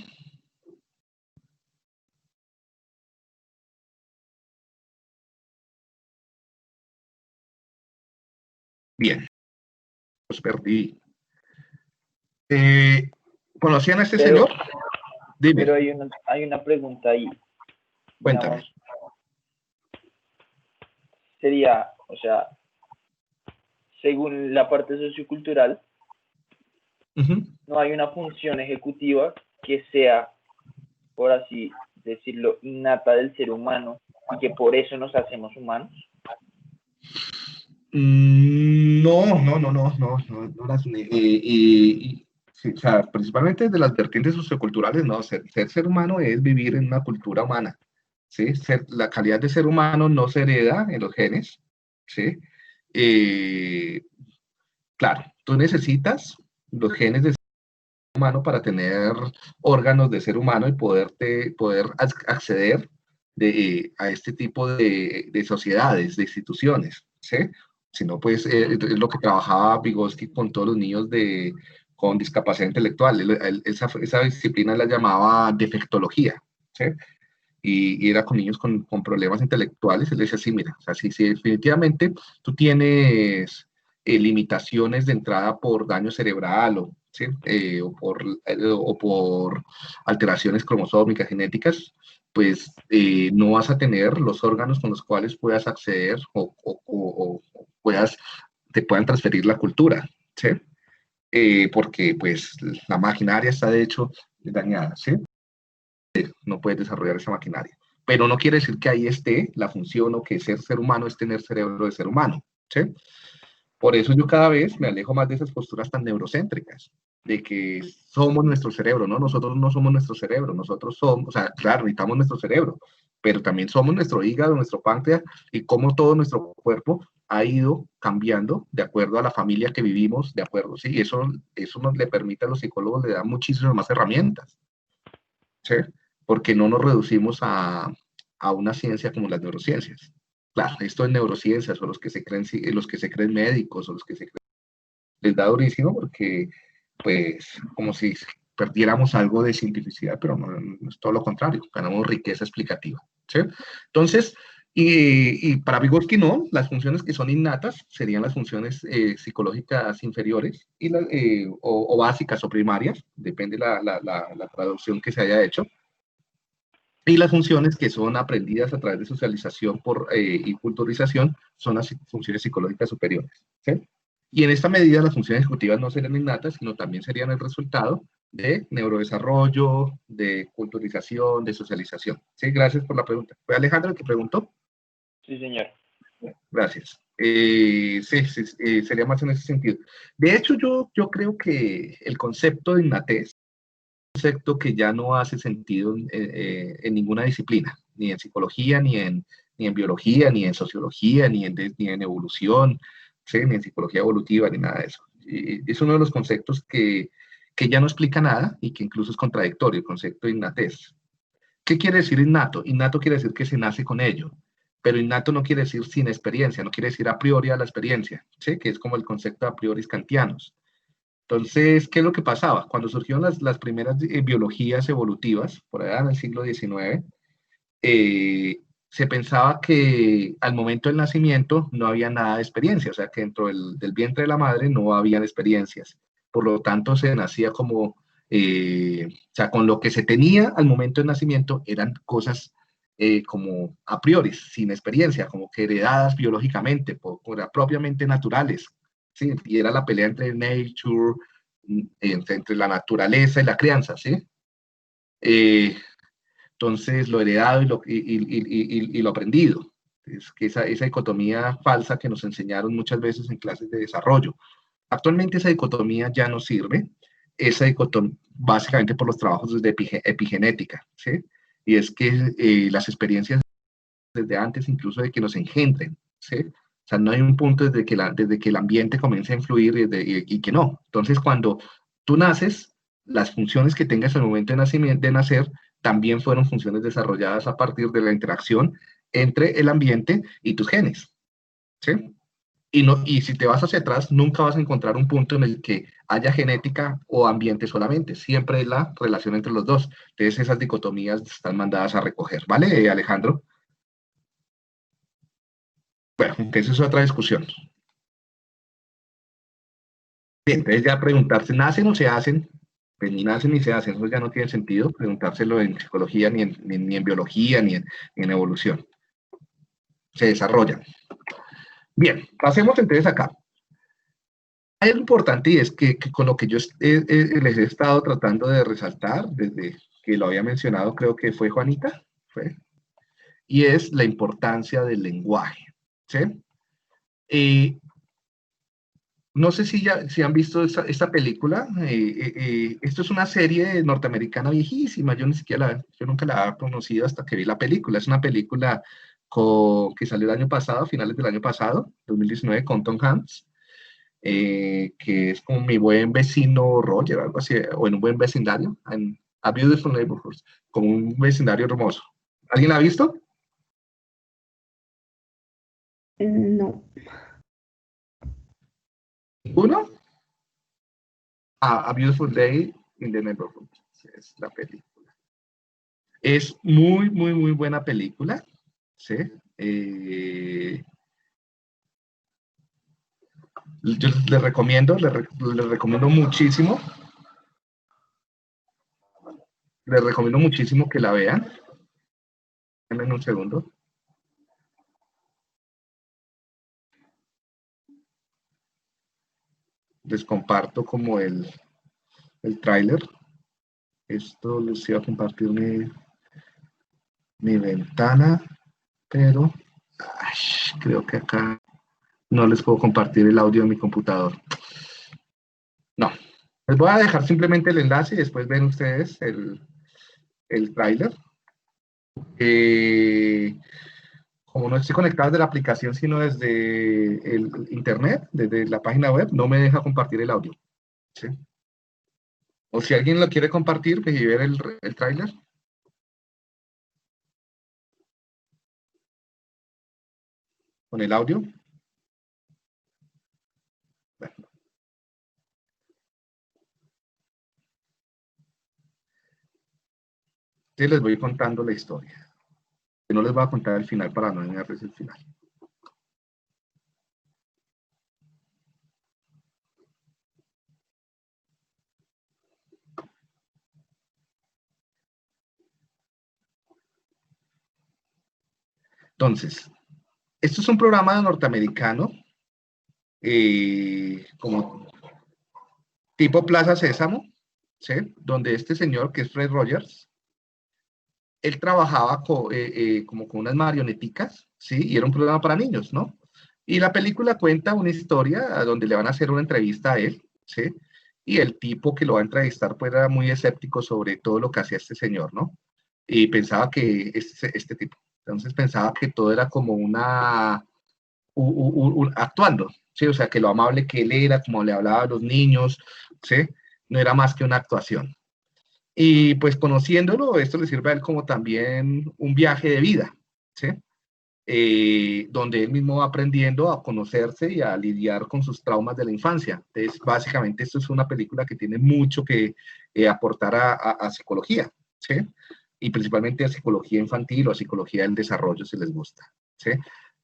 Bien, los perdí. ¿Conocían a este señor? Dime. Pero hay una pregunta ahí. Cuéntame. Digamos, sería, o sea, según la parte sociocultural, no hay una función ejecutiva que sea, por así decirlo, innata del ser humano y que por eso nos hacemos humanos. No, sí, o sea, principalmente de las vertientes socioculturales, no, ser humano es vivir en una cultura humana, ¿sí? La calidad de ser humano no se hereda en los genes, ¿sí? Claro, tú necesitas los genes de ser humano para tener órganos de ser humano y poder acceder a este tipo de sociedades, de instituciones, ¿sí? Si no, pues es lo que trabajaba Vygotsky con todos los niños con discapacidad intelectual. Esa disciplina la llamaba defectología, ¿sí? Y era con niños con problemas intelectuales. Él decía, sí, mira, o sea, si definitivamente tú tienes limitaciones de entrada por daño cerebral ¿sí? O por alteraciones cromosómicas, genéticas, pues no vas a tener los órganos con los cuales puedas acceder o te puedan transferir la cultura, ¿sí? Porque pues la maquinaria está de hecho dañada, ¿sí? No puedes desarrollar esa maquinaria. Pero no quiere decir que ahí esté la función o que ser humano es tener cerebro de ser humano, ¿sí? Por eso yo cada vez me alejo más de esas posturas tan neurocéntricas, de que somos nuestro cerebro, ¿no? Nosotros no somos nuestro cerebro, nosotros somos, o sea, claro, necesitamos nuestro cerebro, pero también somos nuestro hígado, nuestro páncreas, y cómo todo nuestro cuerpo ha ido cambiando de acuerdo a la familia que vivimos, de acuerdo, ¿sí? Y eso nos le permite a los psicólogos, le da muchísimas más herramientas, ¿sí? Porque no nos reducimos a una ciencia como las neurociencias. Claro, esto en neurociencias, o los que se creen médicos, o los que se creen, les da durísimo porque, pues, como si perdiéramos algo de cientificidad, pero no es todo lo contrario, ganamos riqueza explicativa, ¿sí? Entonces, y para Vygotsky no, las funciones que son innatas serían las funciones psicológicas inferiores o básicas o primarias, depende la traducción que se haya hecho, y las funciones que son aprendidas a través de socialización y culturización son las funciones psicológicas superiores, ¿sí? Y en esta medida las funciones ejecutivas no serían innatas, sino también serían el resultado de neurodesarrollo, de culturización, de socialización. Sí, gracias por la pregunta. ¿Fue Alejandro el que preguntó? Sí, señor. Gracias. Sí, sería más en ese sentido. De hecho, yo creo que el concepto de innatez concepto que ya no hace sentido en ninguna disciplina, ni en psicología, ni en biología, ni en sociología, ni en evolución, ¿sí? Ni en psicología evolutiva, ni nada de eso. Y es uno de los conceptos que ya no explica nada y que incluso es contradictorio, el concepto de innatez. ¿Qué quiere decir innato? Innato quiere decir que se nace con ello, pero innato no quiere decir sin experiencia, no quiere decir a priori a la experiencia, ¿sí? Que es como el concepto a priori kantianos. Entonces, ¿qué es lo que pasaba? Cuando surgieron las primeras biologías evolutivas, por allá en el siglo XIX, se pensaba que al momento del nacimiento no había nada de experiencia, o sea, que dentro del vientre de la madre no habían experiencias. Por lo tanto, se nacía como, o sea, con lo que se tenía al momento del nacimiento eran cosas como a priori, sin experiencia, como que heredadas biológicamente, propiamente naturales, ¿sí? Y era la pelea entre nature, entre la naturaleza y la crianza, ¿sí? Entonces, lo heredado y lo aprendido. Es que esa dicotomía falsa que nos enseñaron muchas veces en clases de desarrollo. Actualmente esa dicotomía ya no sirve, esa dicotomía básicamente por los trabajos de epigenética, ¿sí? Y es que las experiencias desde antes incluso de que nos engendren, ¿sí? O sea, no hay un punto desde que el ambiente comience a influir y que no. Entonces, cuando tú naces, las funciones que tengas en el momento de, nacimiento, de nacer también fueron funciones desarrolladas a partir de la interacción entre el ambiente y tus genes. ¿Sí? Y si te vas hacia atrás, nunca vas a encontrar un punto en el que haya genética o ambiente solamente. Siempre es la relación entre los dos. Entonces, esas dicotomías están mandadas a recoger. ¿Vale, Alejandro? Bueno, entonces es otra discusión. Bien, entonces ya preguntarse, ¿nacen o se hacen? Pues ni nacen ni se hacen, eso ya no tiene sentido preguntárselo en psicología, ni en biología, ni en evolución. Se desarrollan. Bien, pasemos entonces acá. Hay algo importante y es que con lo que yo les he estado tratando de resaltar, desde que lo había mencionado, creo que fue Juanita, y es la importancia del lenguaje. ¿Sí? No sé si han visto esta película. Esto es una serie norteamericana viejísima. Yo nunca la había conocido hasta que vi la película. Es una película que salió el año pasado, a finales del año pasado, 2019, con Tom Hanks, que es como Mi Buen Vecino Roger, algo así, o En un Buen Vecindario, en A Beautiful Neighborhood, como un vecindario hermoso. ¿Alguien la ha visto? No. ¿Uno? A Beautiful Day in the Neighborhood. Es la película. Es muy, muy, muy buena película. ¿Sí? Yo les recomiendo muchísimo. Les recomiendo muchísimo que la vean. En un segundo. Les comparto como el tráiler. Esto les iba a compartir mi ventana, pero creo que acá no les puedo compartir el audio de mi computador. No. Les voy a dejar simplemente el enlace y después ven ustedes el tráiler. Como no estoy conectado desde la aplicación, sino desde el internet, desde la página web, no me deja compartir el audio. ¿Sí? O si alguien lo quiere compartir, pues, y ver el tráiler. Con el audio. Bueno. Entonces les voy contando la historia. No les voy a contar el final para no engañarles el final. Entonces, esto es un programa norteamericano, como tipo Plaza Sésamo, ¿sí? Donde este señor, que es Fred Rogers, él trabajaba como con unas marioneticas, ¿sí? Y era un programa para niños, ¿no? Y la película cuenta una historia a donde le van a hacer una entrevista a él, ¿sí? Y el tipo que lo va a entrevistar pues era muy escéptico sobre todo lo que hacía este señor, ¿no? Y pensaba que este tipo, entonces pensaba que todo era como actuando, ¿sí? O sea, que lo amable que él era, como le hablaba a los niños, ¿sí? No era más que una actuación. Y pues conociéndolo, esto le sirve a él como también un viaje de vida, ¿sí? Donde él mismo va aprendiendo a conocerse y a lidiar con sus traumas de la infancia. Entonces, básicamente, esto es una película que tiene mucho que aportar a psicología, ¿sí? Y principalmente a psicología infantil o a psicología del desarrollo, si les gusta, ¿sí?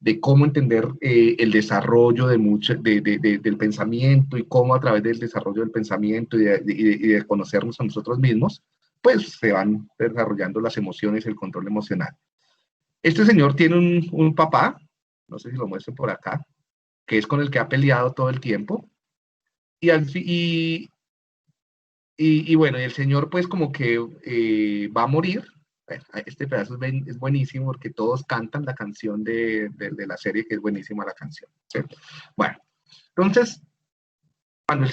De cómo entender el desarrollo del pensamiento y cómo a través del desarrollo del pensamiento y de conocernos a nosotros mismos, pues se van desarrollando las emociones y el control emocional. Este señor tiene un papá, no sé si lo muestro por acá, que es con el que ha peleado todo el tiempo. Y bueno, el señor pues como que va a morir. Bueno, este pedazo es buenísimo porque todos cantan la canción de la serie, que es buenísima la canción, ¿sí? Bueno, entonces, cuando el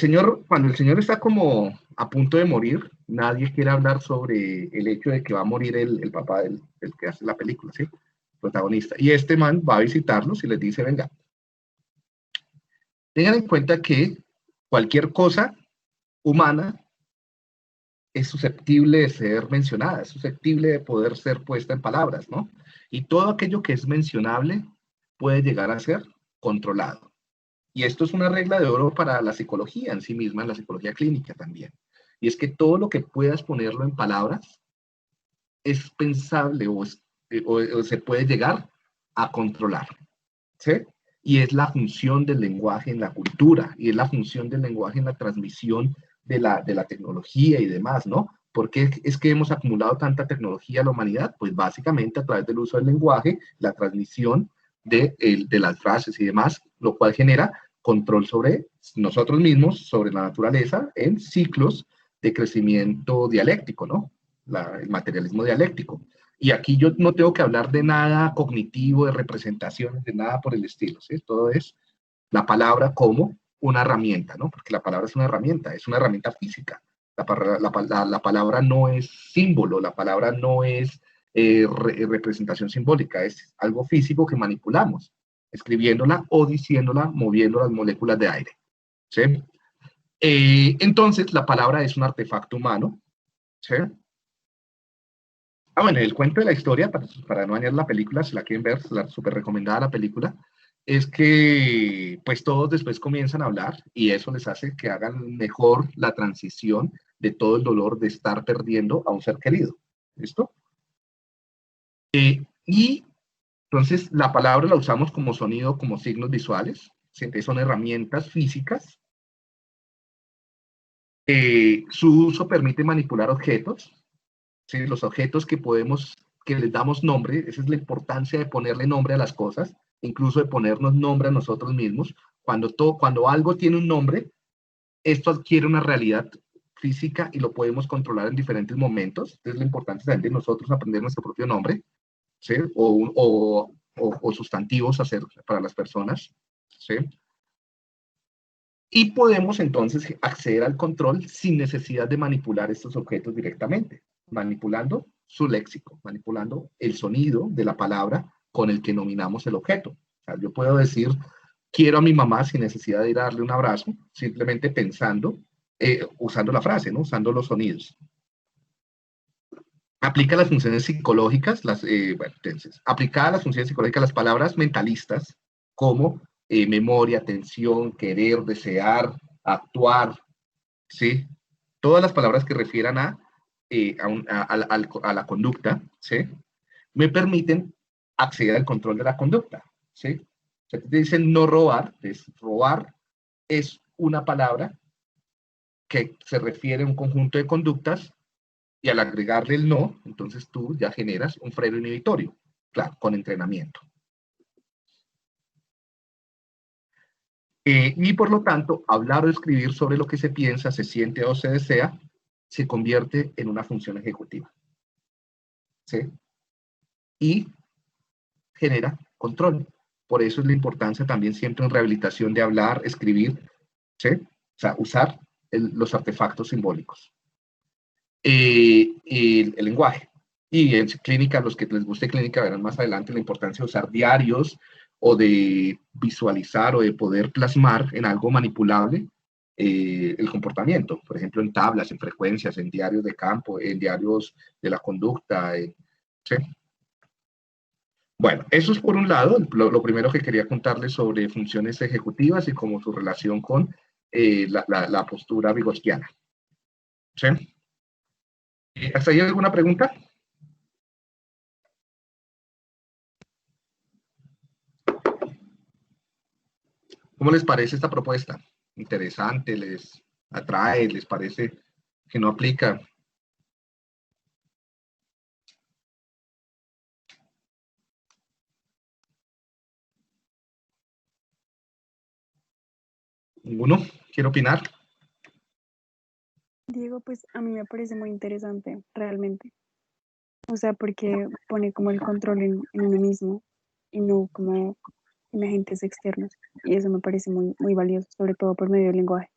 señor está como a punto de morir, nadie quiere hablar sobre el hecho de que va a morir el papá del que hace la película, ¿sí? Protagonista. Y este man va a visitarlos y les dice, venga, Tengan en cuenta que cualquier cosa humana es susceptible de ser mencionada, es susceptible de poder ser puesta en palabras, ¿no? Y todo aquello que es mencionable puede llegar a ser controlado. Y esto es una regla de oro para la psicología en sí misma, en la psicología clínica también. Y es que todo lo que puedas ponerlo en palabras es pensable o se puede llegar a controlar, ¿sí? Y es la función del lenguaje en la cultura, y es la función del lenguaje en la transmisión de la tecnología y demás, ¿no? ¿Por qué es que hemos acumulado tanta tecnología a la humanidad? Pues básicamente a través del uso del lenguaje, la transmisión de las frases y demás, lo cual genera control sobre nosotros mismos, sobre la naturaleza, en ciclos de crecimiento dialéctico, ¿no? El materialismo dialéctico. Y aquí yo no tengo que hablar de nada cognitivo, de representaciones, de nada por el estilo, ¿sí? Todo es la palabra como una herramienta, ¿no? Porque la palabra es una herramienta física. La palabra no es símbolo, la palabra no es representación simbólica, es algo físico que manipulamos, escribiéndola o diciéndola, moviendo las moléculas de aire, ¿sí? Entonces, la palabra es un artefacto humano, ¿sí? Bueno, el cuento de la historia, para no dañar la película, si la quieren ver, la súper recomendada la película, es que pues todos después comienzan a hablar y eso les hace que hagan mejor la transición de todo el dolor de estar perdiendo a un ser querido. ¿Listo? Y entonces la palabra la usamos como sonido, como signos visuales, ¿sí? Son herramientas físicas. Su uso permite manipular objetos, ¿sí? Los objetos que les damos nombre, esa es la importancia de ponerle nombre a las cosas, incluso de ponernos nombre a nosotros mismos. Cuando algo tiene un nombre, esto adquiere una realidad física y lo podemos controlar en diferentes momentos. Entonces, la importancia también de nosotros aprender nuestro propio nombre, ¿sí? O sustantivos para las personas, ¿sí? Y podemos entonces acceder al control sin necesidad de manipular estos objetos directamente, manipulando su léxico, manipulando el sonido de la palabra con el que nominamos el objeto. O sea, yo puedo decir, quiero a mi mamá sin necesidad de ir a darle un abrazo, simplemente pensando, usando la frase, ¿no? Usando los sonidos. Aplica las funciones psicológicas, entonces, aplicadas las funciones psicológicas, las palabras mentalistas, como memoria, atención, querer, desear, actuar, ¿sí? Todas las palabras que refieran a la conducta, ¿sí? Me permiten acceder al control de la conducta, ¿sí? O sea, te dicen no robar, robar es una palabra que se refiere a un conjunto de conductas y al agregarle el no, entonces tú ya generas un freno inhibitorio, claro, con entrenamiento. Y por lo tanto, hablar o escribir sobre lo que se piensa, se siente o se desea, se convierte en una función ejecutiva, ¿sí? Y genera control. Por eso es la importancia también siempre en rehabilitación de hablar, escribir, ¿sí? O sea, usar los artefactos simbólicos. El lenguaje. Y en clínica, los que les guste clínica verán más adelante la importancia de usar diarios o de visualizar o de poder plasmar en algo manipulable el comportamiento. Por ejemplo, en tablas, en frecuencias, en diarios de campo, en diarios de la conducta. ¿Sí? Bueno, eso es por un lado, lo primero que quería contarles sobre funciones ejecutivas y como su relación con la postura vygotskiana. ¿Sí? ¿Hasta ahí alguna pregunta? ¿Cómo les parece esta propuesta? ¿Interesante? ¿Les atrae? ¿Les parece que no aplica? ¿Ninguno quiere opinar? Diego, pues a mí me parece muy interesante, realmente. O sea, porque pone como el control en uno mismo y no como en agentes externos. Y eso me parece muy, muy valioso, sobre todo por medio del lenguaje.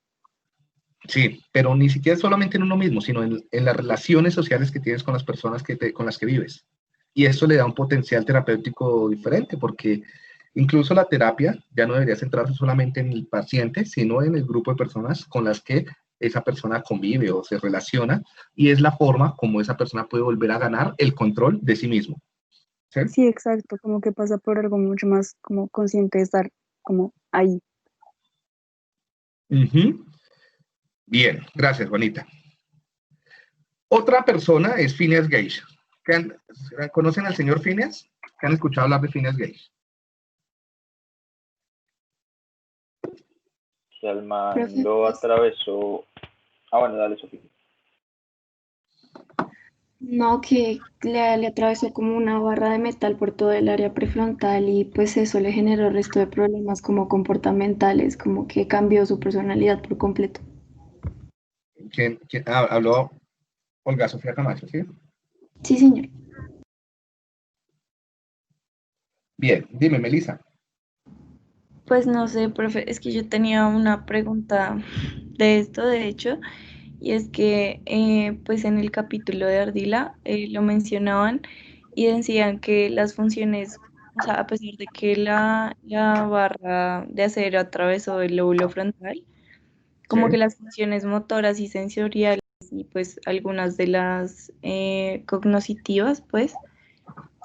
Sí, pero ni siquiera solamente en uno mismo, sino en las relaciones sociales que tienes con las personas con las que vives. Y eso le da un potencial terapéutico diferente, porque Incluso la terapia ya no debería centrarse solamente en el paciente, sino en el grupo de personas con las que esa persona convive o se relaciona, y es la forma como esa persona puede volver a ganar el control de sí mismo. ¿Sí? Sí, exacto, como que pasa por algo mucho más como consciente de estar como ahí. Bien, gracias, Juanita. Otra persona es Phineas Gage. ¿Conocen al señor Phineas? ¿Qué han escuchado hablar de Phineas Gage? Salman Profe, lo pues, atravesó. Ah, bueno, dale, Sofía. No, que le atravesó como una barra de metal por todo el área prefrontal y pues eso le generó el resto de problemas como comportamentales, como que cambió su personalidad por completo. Habló Olga Sofía Camacho, ¿sí? Sí, señor. Bien, dime, Melissa. Pues no sé, profe, es que yo tenía una pregunta de esto, de hecho, y es que pues en el capítulo de Ardila lo mencionaban y decían que las funciones, o sea, a pesar de que la barra de acero atravesó el lóbulo frontal, como que Sí, las funciones motoras y sensoriales y pues algunas de las cognitivas, pues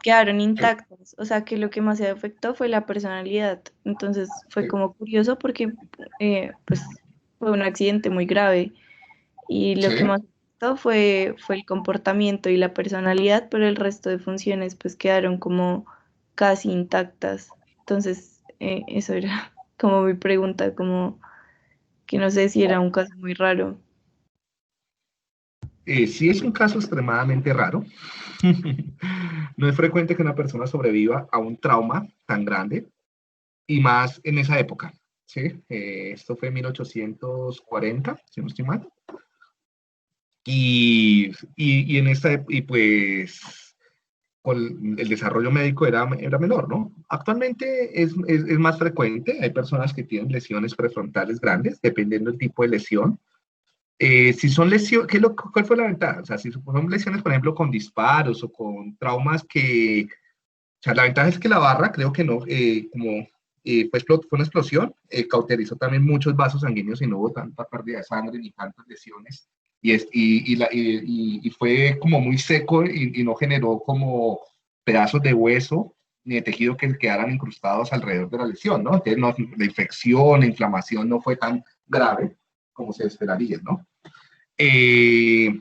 quedaron sí, intactas, o sea que lo que más se afectó fue la personalidad. Entonces fue sí, como curioso porque pues fue un accidente muy grave y lo que sí. más afectó fue el comportamiento y la personalidad, pero el resto de funciones pues quedaron como casi intactas. Entonces eso era como mi pregunta, como que no sé si era un caso muy raro. Sí es un caso extremadamente raro. No es frecuente que una persona sobreviva a un trauma tan grande y más en esa época. ¿Sí? Esto fue en 1840, si no estoy mal. Y en y pues con el desarrollo médico era menor, ¿no? Actualmente es más frecuente, hay personas que tienen lesiones prefrontales grandes, dependiendo del tipo de lesión. Si son lesiones, ¿cuál fue la ventaja? O sea, si son lesiones, por ejemplo, con disparos o con traumas o sea, la ventaja es que la barra, creo que no, como fue una explosión, cauterizó también muchos vasos sanguíneos y no hubo tanta pérdida de sangre ni tantas lesiones. Y fue como muy seco y no generó como pedazos de hueso ni de tejido que quedaran incrustados alrededor de la lesión, ¿no? Entonces, la infección, la inflamación no fue tan grave como se esperaría, ¿no? Eh,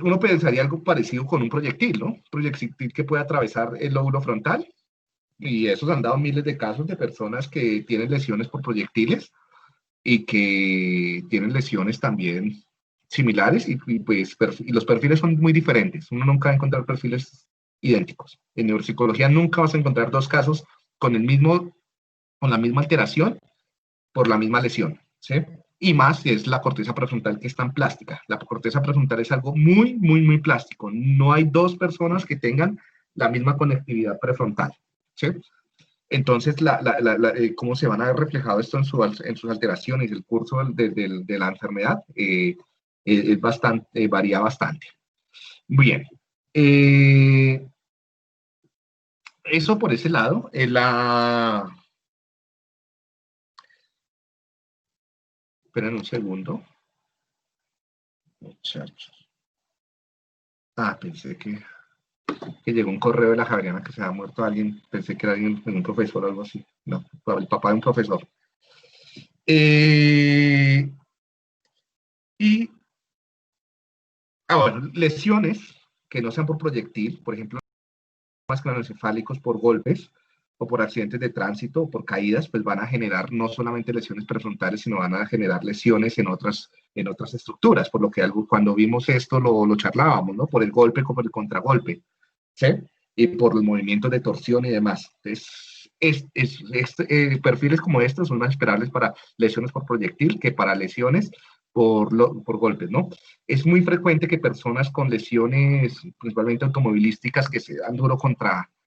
Uno pensaría algo parecido con un proyectil, ¿no? Un proyectil que puede atravesar el lóbulo frontal, y esos han dado miles de casos de personas que tienen lesiones por proyectiles y que tienen lesiones también similares y los perfiles son muy diferentes. Uno nunca va a encontrar perfiles idénticos. En neuropsicología nunca vas a encontrar dos casos con con la misma alteración por la misma lesión, ¿sí? Y más si es la corteza prefrontal que es tan plástica. La corteza prefrontal es algo muy, muy, muy plástico. No hay dos personas que tengan la misma conectividad prefrontal, ¿sí? Entonces, cómo se van a ver reflejado esto en sus alteraciones, el curso de la enfermedad, es bastante, varía bastante. Bien. Eh, Eso por ese lado. Esperen un segundo, muchachos. Pensé que llegó un correo de la Javeriana que se había muerto alguien. Pensé que era alguien, un profesor o algo así. No, el papá de un profesor. Eh, y bueno, lesiones que no sean por proyectil, por ejemplo, más craneoencefálicos por golpes o por accidentes de tránsito o por caídas, pues van a generar no solamente lesiones prefrontales, sino van a generar lesiones en otras estructuras, por lo que cuando vimos esto lo charlábamos, ¿no? Por el golpe como por el contragolpe, ¿sí? Y por los movimientos de torsión y demás. Entonces, perfiles como estos son más esperables para lesiones por proyectil que para lesiones por golpes, ¿no? Es muy frecuente que personas con lesiones, principalmente automovilísticas, que se dan duro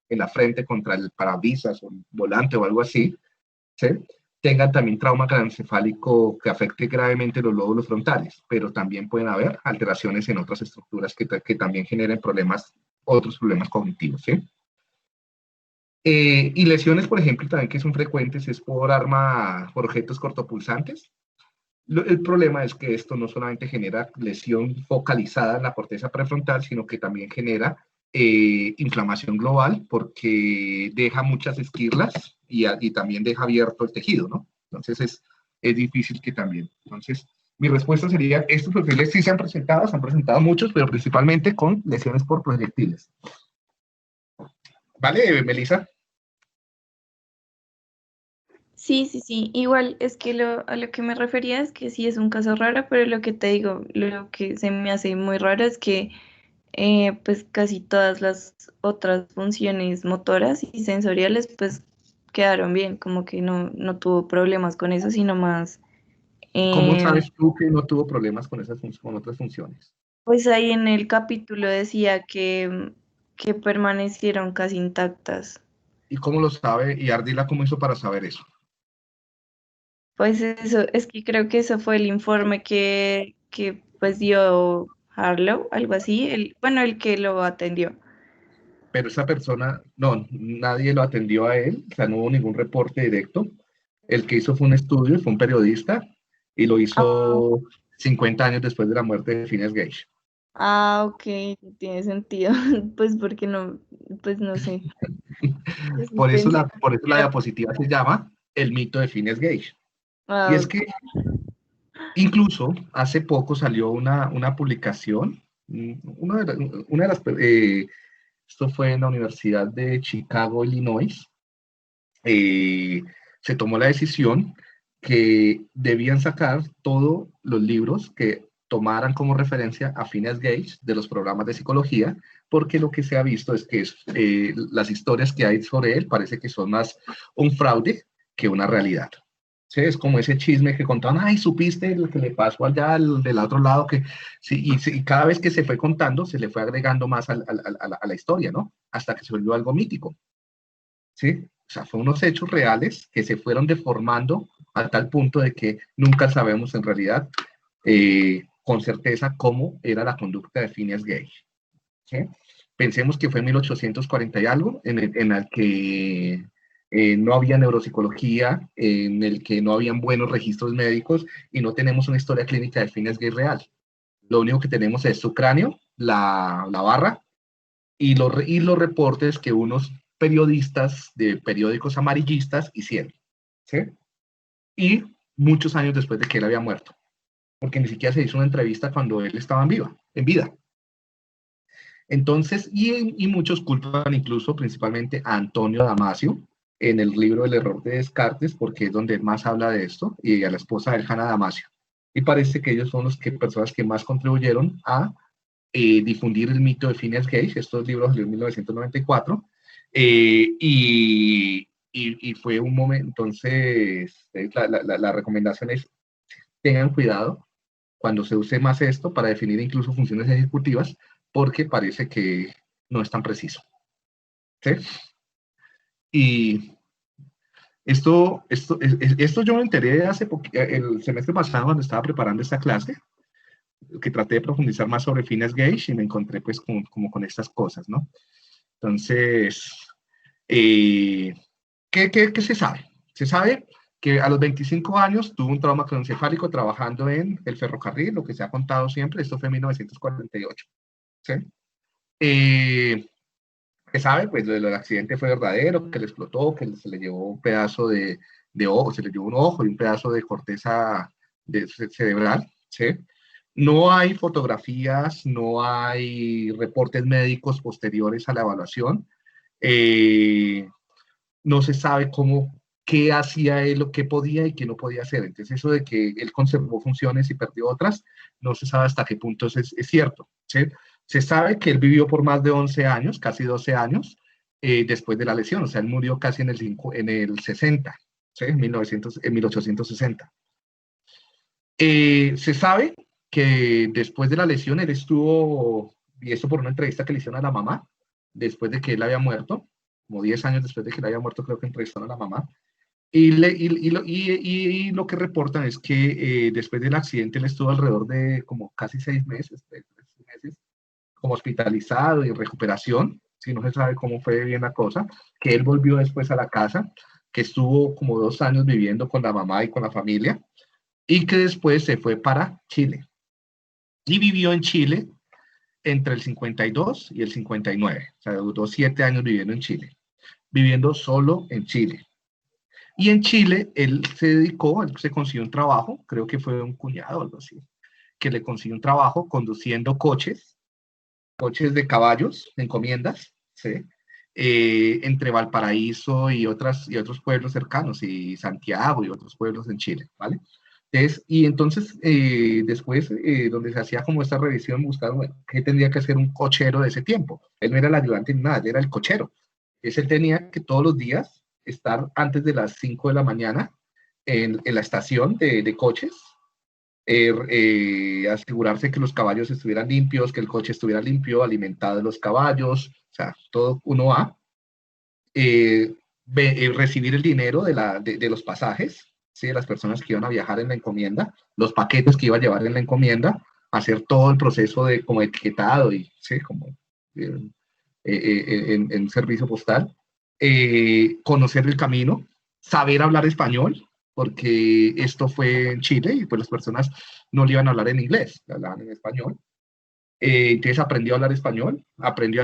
en la frente contra el parabrisas o el volante o algo así, ¿sí? Tengan también trauma craneoencefálico que afecte gravemente los lóbulos frontales, pero también pueden haber alteraciones en otras estructuras que también generen otros problemas cognitivos, ¿sí? Y lesiones, por ejemplo, también que son frecuentes es por objetos cortopulsantes. El problema es que esto no solamente genera lesión focalizada en la corteza prefrontal, sino que también genera inflamación global porque deja muchas esquirlas y también deja abierto el tejido, ¿no? Entonces es difícil que también. Entonces, mi respuesta sería, estos perfiles sí se han presentado muchos, pero principalmente con lesiones por proyectiles. ¿Vale, Melissa? Sí, sí, sí. Igual es que a lo que me refería es que sí es un caso raro, pero lo que te digo, lo que se me hace muy raro es que pues casi todas las otras funciones motoras y sensoriales pues quedaron bien, como que no tuvo problemas con eso, sino más, ¿Cómo eh, sabes tú que no tuvo problemas con con otras funciones? pues ahí en el capítulo decía que permanecieron casi intactas. ¿Y cómo lo sabe? ¿Y Ardila cómo hizo para saber eso? Pues eso, es que creo que eso fue el informe que pues dio Harlow, algo así, bueno, el que lo atendió. Pero esa persona, no, nadie lo atendió a él, o sea, no hubo ningún reporte directo. El que hizo fue un estudio, fue un periodista, y lo Ah, hizo 50 años después de la muerte de Phineas Gage. ok, tiene sentido. Pues porque no, pues no sé. Yo sí Por eso pensé por eso que la era. diapositiva se llama El mito de Phineas Gage. Y Ah, es que incluso hace poco salió una publicación, una de las, esto fue en la Universidad de Chicago, Illinois, eh, se tomó la decisión que debían sacar todos los libros que tomaran como referencia a Phineas Gage de los programas de psicología, porque lo que se ha visto es que las historias que hay sobre él parece que son más un fraude que una realidad. ¿Sí? Es como ese chisme que contaban, ay, supiste lo que le pasó allá del otro lado, que sí, y cada vez que se fue contando, se le fue agregando más a la historia, ¿no? Hasta que se volvió algo mítico. ¿Sí? O sea, fueron unos hechos reales que se fueron deformando a tal punto de que nunca sabemos en realidad con certeza cómo era la conducta de Phineas Gage. ¿Sí? Pensemos que fue en 1840 y algo, en el que no había neuropsicología, en el que no habían buenos registros médicos y no tenemos una historia clínica de Phineas Gage real. Lo único que tenemos es su cráneo, la barra, y los reportes que unos periodistas de periódicos amarillistas hicieron. ¿Sí? Y muchos años después de que él había muerto, porque ni siquiera se hizo una entrevista cuando él estaba en vida. Entonces, y muchos culpan incluso principalmente a Antonio Damasio en el libro El error de Descartes, porque es donde más habla de esto, y a la esposa de Hannah Damasio. Y parece que ellos son personas que más contribuyeron a difundir el mito de Phineas Gage. Estos libros salieron en 1994, y fue un momento, entonces la recomendación es tengan cuidado cuando se use más esto para definir incluso funciones ejecutivas, porque parece que no es tan preciso. ¿Sí? Y esto yo me enteré el semestre pasado cuando estaba preparando esta clase, que traté de profundizar más sobre Phineas Gage y me encontré pues como con estas cosas, ¿no? Entonces, eh, ¿qué se sabe? Se sabe que a los 25 años tuvo un trauma craneoencefálico trabajando en el ferrocarril, lo que se ha contado siempre, esto fue en 1948. ¿Sí? ¿Qué sabe? Pues lo del accidente fue verdadero, que le explotó, que se le llevó un pedazo de ojo, se le llevó un ojo y un pedazo de corteza cerebral. ¿Sí? No hay fotografías, no hay reportes médicos posteriores a la evaluación. No se sabe qué hacía él, o qué podía y qué no podía hacer. Entonces, eso de que él conservó funciones y perdió otras, no se sabe hasta qué punto es cierto. ¿Sí? Se sabe que él vivió por más de 11 años, casi 12 años, después de la lesión. O sea, él murió casi en el 60, ¿sí? En 1860. Se sabe que después de la lesión él estuvo, y esto por una entrevista que le hicieron a la mamá, después de que él había muerto, como 10 años después de que él había muerto, creo que entrevistaron a la mamá, y lo que reportan es que después del accidente él estuvo alrededor de como casi 6 meses, 3 meses, como hospitalizado y en recuperación, si no se sabe cómo fue bien la cosa, que él volvió después a la casa, que estuvo como 2 años viviendo con la mamá y con la familia, y que después se fue para Chile. Y vivió en Chile entre el 52 y el 59. O sea, duró 7 años viviendo en Chile, viviendo solo en Chile. Y en Chile él se consiguió un trabajo, creo que fue un cuñado o algo así, que le consiguió un trabajo conduciendo coches de caballos, encomiendas, ¿sí? Entre Valparaíso y otros pueblos cercanos, y Santiago y otros pueblos en Chile, ¿vale? Entonces, después, donde se hacía como esta revisión, buscaron, bueno, qué tendría que hacer un cochero de ese tiempo. Él no era el ayudante ni nada, él era el cochero. Él tenía que todos los días estar antes de las 5 de la mañana en la estación de coches, asegurarse que los caballos estuvieran limpios, que el coche estuviera limpio, alimentado de los caballos, o sea, todo uno a recibir el dinero de los pasajes, ¿sí? De las personas que iban a viajar en la encomienda, los paquetes que iba a llevar en la encomienda, hacer todo el proceso de como etiquetado y, ¿sí? Como en servicio postal, conocer el camino, saber hablar español, porque esto fue en Chile y pues las personas no le iban a hablar en inglés, le hablaban en español. Entonces aprendió a hablar español, aprendió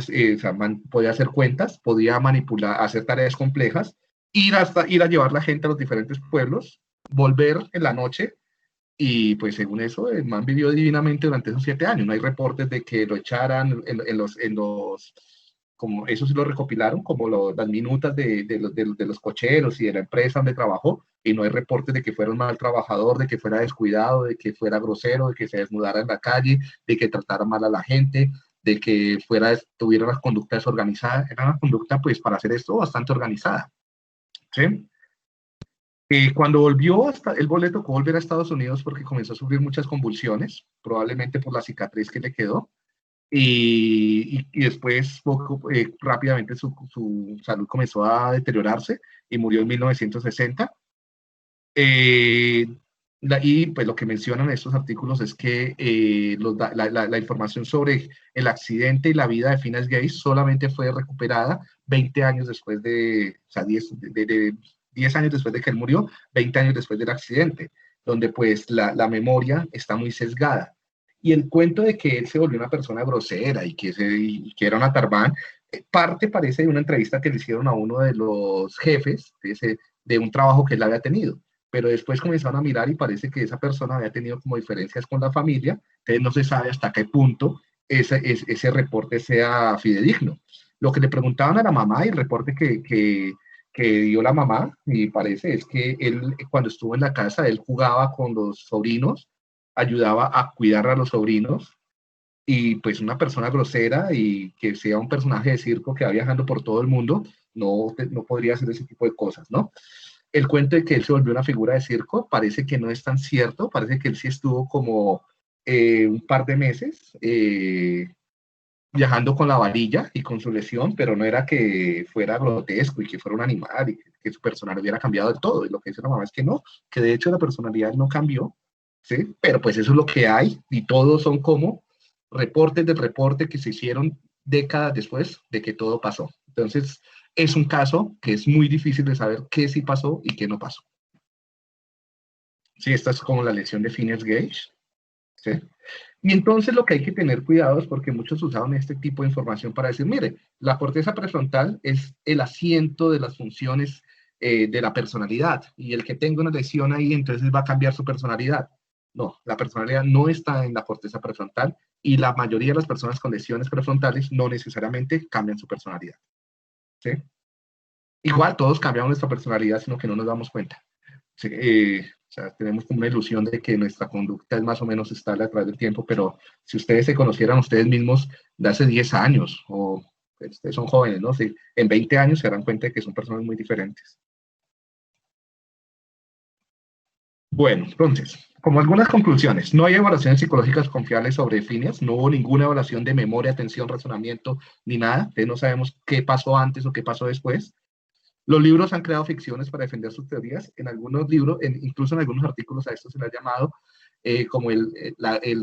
podía hacer cuentas, podía manipular, hacer tareas complejas, ir a llevar la gente a los diferentes pueblos, volver en la noche, y pues según eso el man vivió divinamente durante esos 7 años. No hay reportes de que lo echaran en los como eso sí lo recopilaron, como las minutas de los cocheros y de la empresa donde trabajó, y no hay reportes de que fuera un mal trabajador, de que fuera descuidado, de que fuera grosero, de que se desnudara en la calle, de que tratara mal a la gente, de que tuviera una conducta desorganizada. Era una conducta, pues, para hacer esto bastante organizada, ¿sí? Cuando volvió, el le tocó volver a Estados Unidos porque comenzó a sufrir muchas convulsiones, probablemente por la cicatriz que le quedó. Y después rápidamente su salud comenzó a deteriorarse y murió en 1960. Y pues lo que mencionan estos artículos es que la información sobre el accidente y la vida de Phineas Gage solamente fue recuperada 20 años después o sea, 10 años después de que él murió, 20 años después del accidente, donde pues la memoria está muy sesgada. Y el cuento de que él se volvió una persona grosera y que era una tarbán, parece de una entrevista que le hicieron a uno de los jefes de un trabajo que él había tenido. Pero después comenzaron a mirar y parece que esa persona había tenido como diferencias con la familia, entonces no se sabe hasta qué punto ese reporte sea fidedigno. Lo que le preguntaban a la mamá y el reporte que dio la mamá, y parece, es que él cuando estuvo en la casa, él jugaba con los sobrinos, ayudaba a cuidar a los sobrinos, y pues una persona grosera y que sea un personaje de circo que va viajando por todo el mundo, no podría hacer ese tipo de cosas, ¿no? El cuento de que él se volvió una figura de circo parece que no es tan cierto, parece que él sí estuvo como un par de meses viajando con la varilla y con su lesión, pero no era que fuera grotesco y que fuera un animal y que su personalidad hubiera cambiado del todo. Y lo que dice la mamá es que no, que de hecho la personalidad no cambió, ¿sí? Pero pues eso es lo que hay, y todos son como reportes del reporte que se hicieron décadas después de que todo pasó. Entonces, es un caso que es muy difícil de saber qué sí pasó y qué no pasó. Sí, esta es como la lección de Phineas Gage, ¿sí? Y entonces lo que hay que tener cuidado es porque muchos usaron este tipo de información para decir, mire, la corteza prefrontal es el asiento de las funciones de la personalidad, y el que tenga una lesión ahí entonces va a cambiar su personalidad. No, la personalidad no está en la corteza prefrontal, y la mayoría de las personas con lesiones prefrontales no necesariamente cambian su personalidad, ¿sí? Igual todos cambiamos nuestra personalidad, sino que no nos damos cuenta. Sí, o sea, tenemos como una ilusión de que nuestra conducta es más o menos estable a través del tiempo, pero si ustedes se conocieran ustedes mismos de hace 10 años, o pues, ustedes son jóvenes, ¿no? Sí, en 20 años se darán cuenta de que son personas muy diferentes. Bueno, entonces, como algunas conclusiones, no hay evaluaciones psicológicas confiables sobre Phineas, no hubo ninguna evaluación de memoria, atención, razonamiento, ni nada, entonces no sabemos qué pasó antes o qué pasó después. Los libros han creado ficciones para defender sus teorías. En algunos libros, incluso en algunos artículos, a esto se le ha llamado como el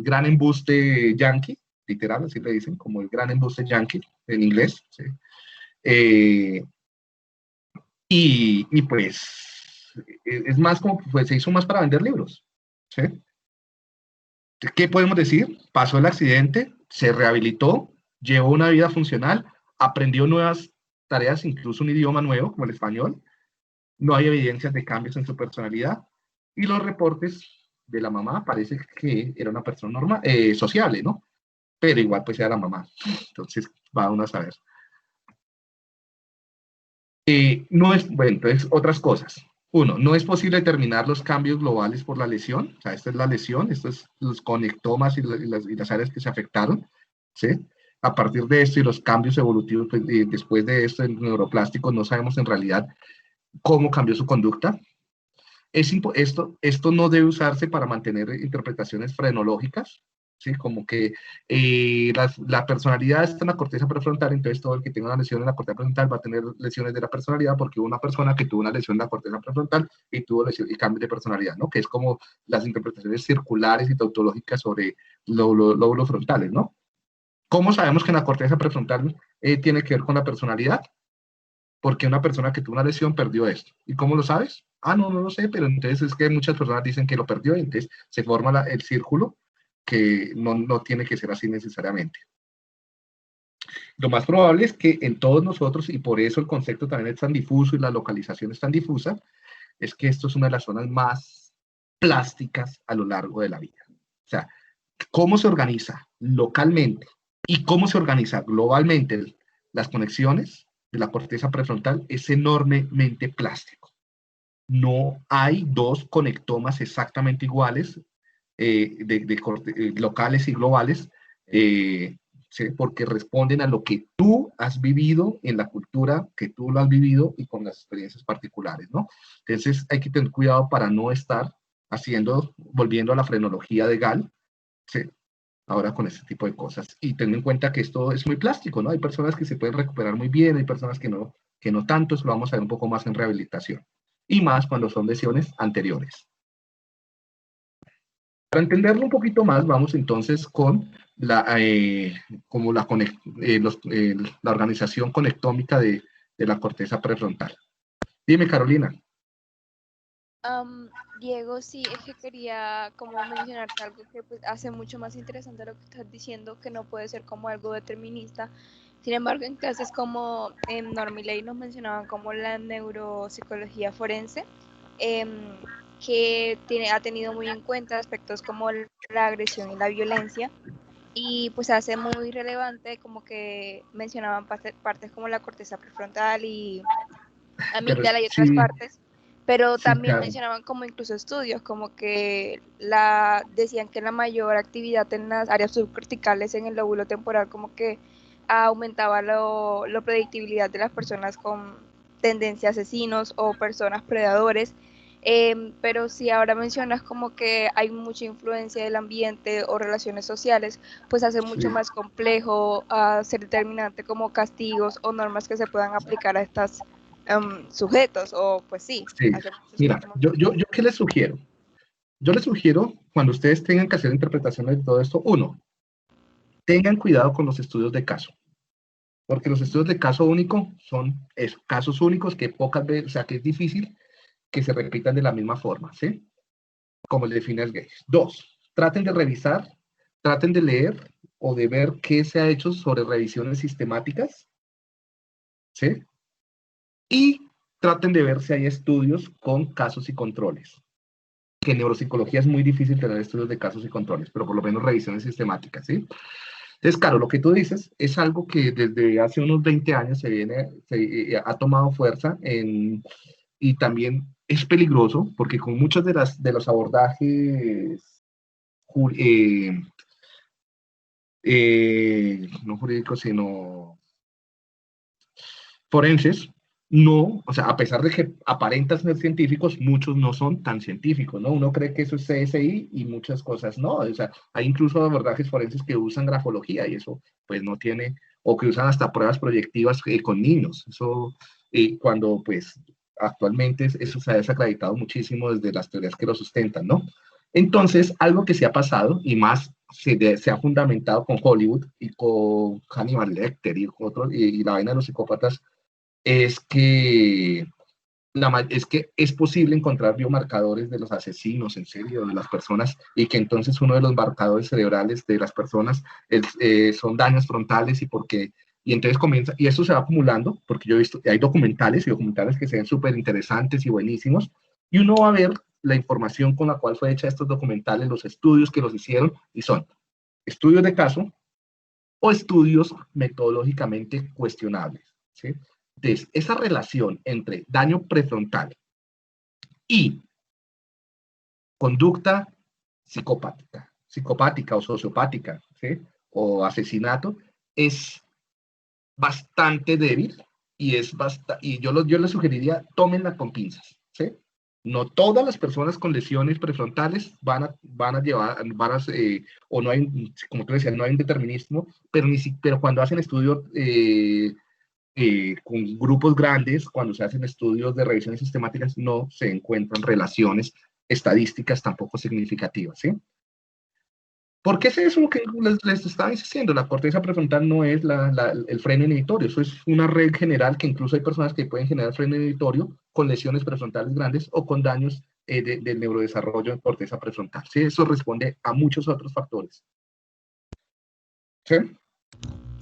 gran embuste yankee, literal, así le dicen, como el gran embuste yankee en inglés, ¿sí? Y pues es más como que pues, se hizo más para vender libros. ¿Sí? ¿Qué podemos decir? Pasó el accidente, se rehabilitó, llevó una vida funcional, aprendió nuevas tareas, incluso un idioma nuevo como el español. No hay evidencias de cambios en su personalidad. Y los reportes de la mamá parece que era una persona normal, sociable, ¿no? Pero igual pues era la mamá. Entonces va uno a saber. No es, bueno, entonces otras cosas. Uno, no es posible determinar los cambios globales por la lesión. O sea, esta es la lesión, esto es los conectomas y las áreas que se afectaron, ¿sí? A partir de esto y los cambios evolutivos, pues, después de esto, el neuroplástico, no sabemos en realidad cómo cambió su conducta. Esto no debe usarse para mantener interpretaciones frenológicas, ¿sí? Como que la personalidad está en la corteza prefrontal, entonces todo el que tenga una lesión en la corteza prefrontal va a tener lesiones de la personalidad porque hubo una persona que tuvo una lesión en la corteza prefrontal y tuvo lesión y cambio de personalidad, ¿no? Que es como las interpretaciones circulares y tautológicas sobre lóbulos frontales, ¿no? ¿Cómo sabemos que en la corteza prefrontal tiene que ver con la personalidad? Porque una persona que tuvo una lesión perdió esto. ¿Y cómo lo sabes? Ah, no lo sé, pero entonces es que muchas personas dicen que lo perdió y entonces se forma el círculo que no tiene que ser así necesariamente. Lo más probable es que en todos nosotros, y por eso el concepto también es tan difuso y la localización es tan difusa, es que esto es una de las zonas más plásticas a lo largo de la vida. O sea, cómo se organiza localmente y cómo se organiza globalmente las conexiones de la corteza prefrontal es enormemente plástico. No hay dos conectomas exactamente iguales, locales y globales, ¿sí? Porque responden a lo que tú has vivido en la cultura que tú lo has vivido y con las experiencias particulares, ¿no? Entonces hay que tener cuidado para no estar volviendo a la frenología de Gall, ¿sí? Ahora con este tipo de cosas. Y teniendo en cuenta que esto es muy plástico, ¿no? Hay personas que se pueden recuperar muy bien, hay personas que no tanto, eso lo vamos a ver un poco más en rehabilitación. Y más cuando son lesiones anteriores. Para entenderlo un poquito más, vamos entonces con la organización conectómica de la corteza prefrontal. Dime, Carolina. Diego, sí, es que quería como mencionarte algo que pues, hace mucho más interesante lo que estás diciendo, que no puede ser como algo determinista. Sin embargo, en clases como en Norma y Ley nos mencionaban como la neuropsicología forense, que ha tenido muy en cuenta aspectos como la agresión y la violencia, y pues hace muy relevante como que mencionaban partes como la corteza prefrontal y amígdala y otras Sí, partes, pero sí, también claro. mencionaban como incluso estudios, como que decían que la mayor actividad en las áreas subcorticales en el lóbulo temporal como que aumentaba la predictibilidad de las personas con tendencia a asesinos o personas predadores. Pero si ahora mencionas como que hay mucha influencia del ambiente o relaciones sociales, pues hace mucho Sí. más complejo ser determinante como castigos o normas que se puedan aplicar a estas sujetos, o pues sí. Sí. Mira, yo ¿qué les sugiero? Yo les sugiero, cuando ustedes tengan que hacer interpretaciones de todo esto, uno, tengan cuidado con los estudios de caso. Porque los estudios de caso único son casos únicos que pocas veces, o sea, que es difícil que se repitan de la misma forma, ¿sí? Como el de Phineas Gage. Dos, traten de revisar, traten de leer o de ver qué se ha hecho sobre revisiones sistemáticas, ¿sí? Y traten de ver si hay estudios con casos y controles. Que en neuropsicología es muy difícil tener estudios de casos y controles, pero por lo menos revisiones sistemáticas, ¿sí? Entonces, claro, lo que tú dices es algo que desde hace unos 20 años ha tomado fuerza y también es peligroso porque con muchos de los abordajes no jurídicos, sino forenses, no, o sea, a pesar de que aparentan ser científicos, muchos no son tan científicos, ¿no? Uno cree que eso es CSI y muchas cosas no, o sea, hay incluso abordajes forenses que usan grafología y eso, pues no tiene, o que usan hasta pruebas proyectivas con niños, eso, cuando, pues, actualmente eso se ha desacreditado muchísimo desde las teorías que lo sustentan, ¿no? Entonces, algo que se ha pasado, y más se ha fundamentado con Hollywood y con Hannibal Lecter y la vaina de los psicópatas es que es que es posible encontrar biomarcadores de los asesinos en serie, de las personas, y que entonces uno de los marcadores cerebrales de las personas son daños frontales y entonces comienza, y eso se va acumulando, porque yo he visto, hay documentales y documentales que se ven súper interesantes y buenísimos, y uno va a ver la información con la cual fue hecha estos documentales, los estudios que los hicieron, y son estudios de caso o estudios metodológicamente cuestionables, ¿sí? Entonces, esa relación entre daño prefrontal y conducta psicopática o sociopática, ¿sí? O asesinato, es bastante débil y yo les sugeriría, tómenla con pinzas, ¿sí? No todas las personas con lesiones prefrontales van a llevar, o no hay, como tú decías, no hay un determinismo, pero cuando hacen estudios con grupos grandes, cuando se hacen estudios de revisiones sistemáticas, no se encuentran relaciones estadísticas tampoco significativas, ¿sí? ¿Por qué es eso lo que les estaba diciendo? La corteza prefrontal no es el freno inhibitorio, eso es una red general que incluso hay personas que pueden generar freno inhibitorio con lesiones prefrontales grandes o con daños del neurodesarrollo en corteza prefrontal. ¿Sí? Eso responde a muchos otros factores. ¿Sí?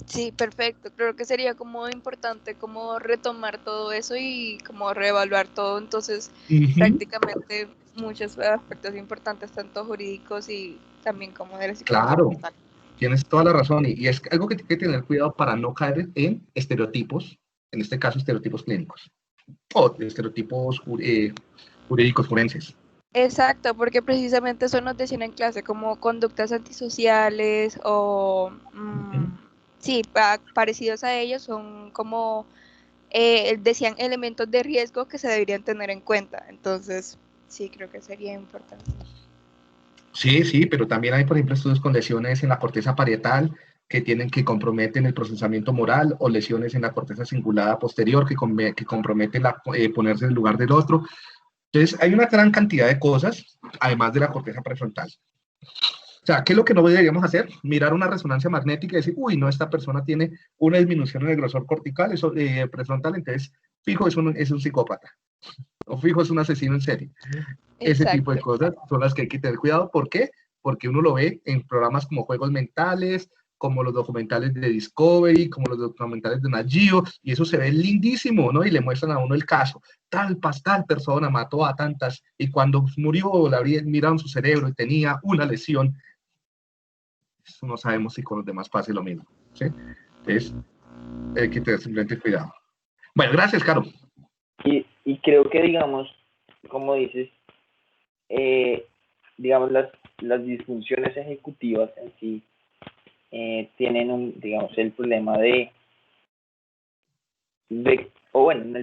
Sí, perfecto. Creo que sería como importante como retomar todo eso y como reevaluar todo. Entonces, prácticamente muchos aspectos importantes, tanto jurídicos y también como de la psicología. Claro, tienes toda la razón. Y es algo que hay que tener cuidado para no caer en estereotipos, en este caso estereotipos clínicos, o estereotipos jurídicos forenses. Exacto, porque precisamente eso nos decían en clase, como conductas antisociales o, sí, parecidos a ellos, son como, decían elementos de riesgo que se deberían tener en cuenta. Entonces, sí, creo que sería importante. Sí, sí, pero también hay, por ejemplo, estudios con lesiones en la corteza parietal que comprometen el procesamiento moral, o lesiones en la corteza cingulada posterior que comprometen ponerse en el lugar del otro. Entonces, hay una gran cantidad de cosas, además de la corteza prefrontal. O sea, ¿qué es lo que no deberíamos hacer? Mirar una resonancia magnética y decir, uy, no, esta persona tiene una disminución en el grosor cortical, eso, prefrontal, entonces, fijo, es un psicópata. O fijo, es un asesino en serie. Ese tipo de cosas son las que hay que tener cuidado. ¿Por qué? Porque uno lo ve en programas como Juegos Mentales, como los documentales de Discovery, como los documentales de Nat Geo, y eso se ve lindísimo, ¿no? Y le muestran a uno el caso. Tal persona mató a tantas, y cuando murió, miraron su cerebro y tenía una lesión. Eso no sabemos si con los demás pase lo mismo, ¿sí? Entonces, hay que tener simplemente cuidado. Bueno, gracias, Caro. Y creo que, digamos, como dices, digamos, las disfunciones ejecutivas en sí tienen digamos, el problema el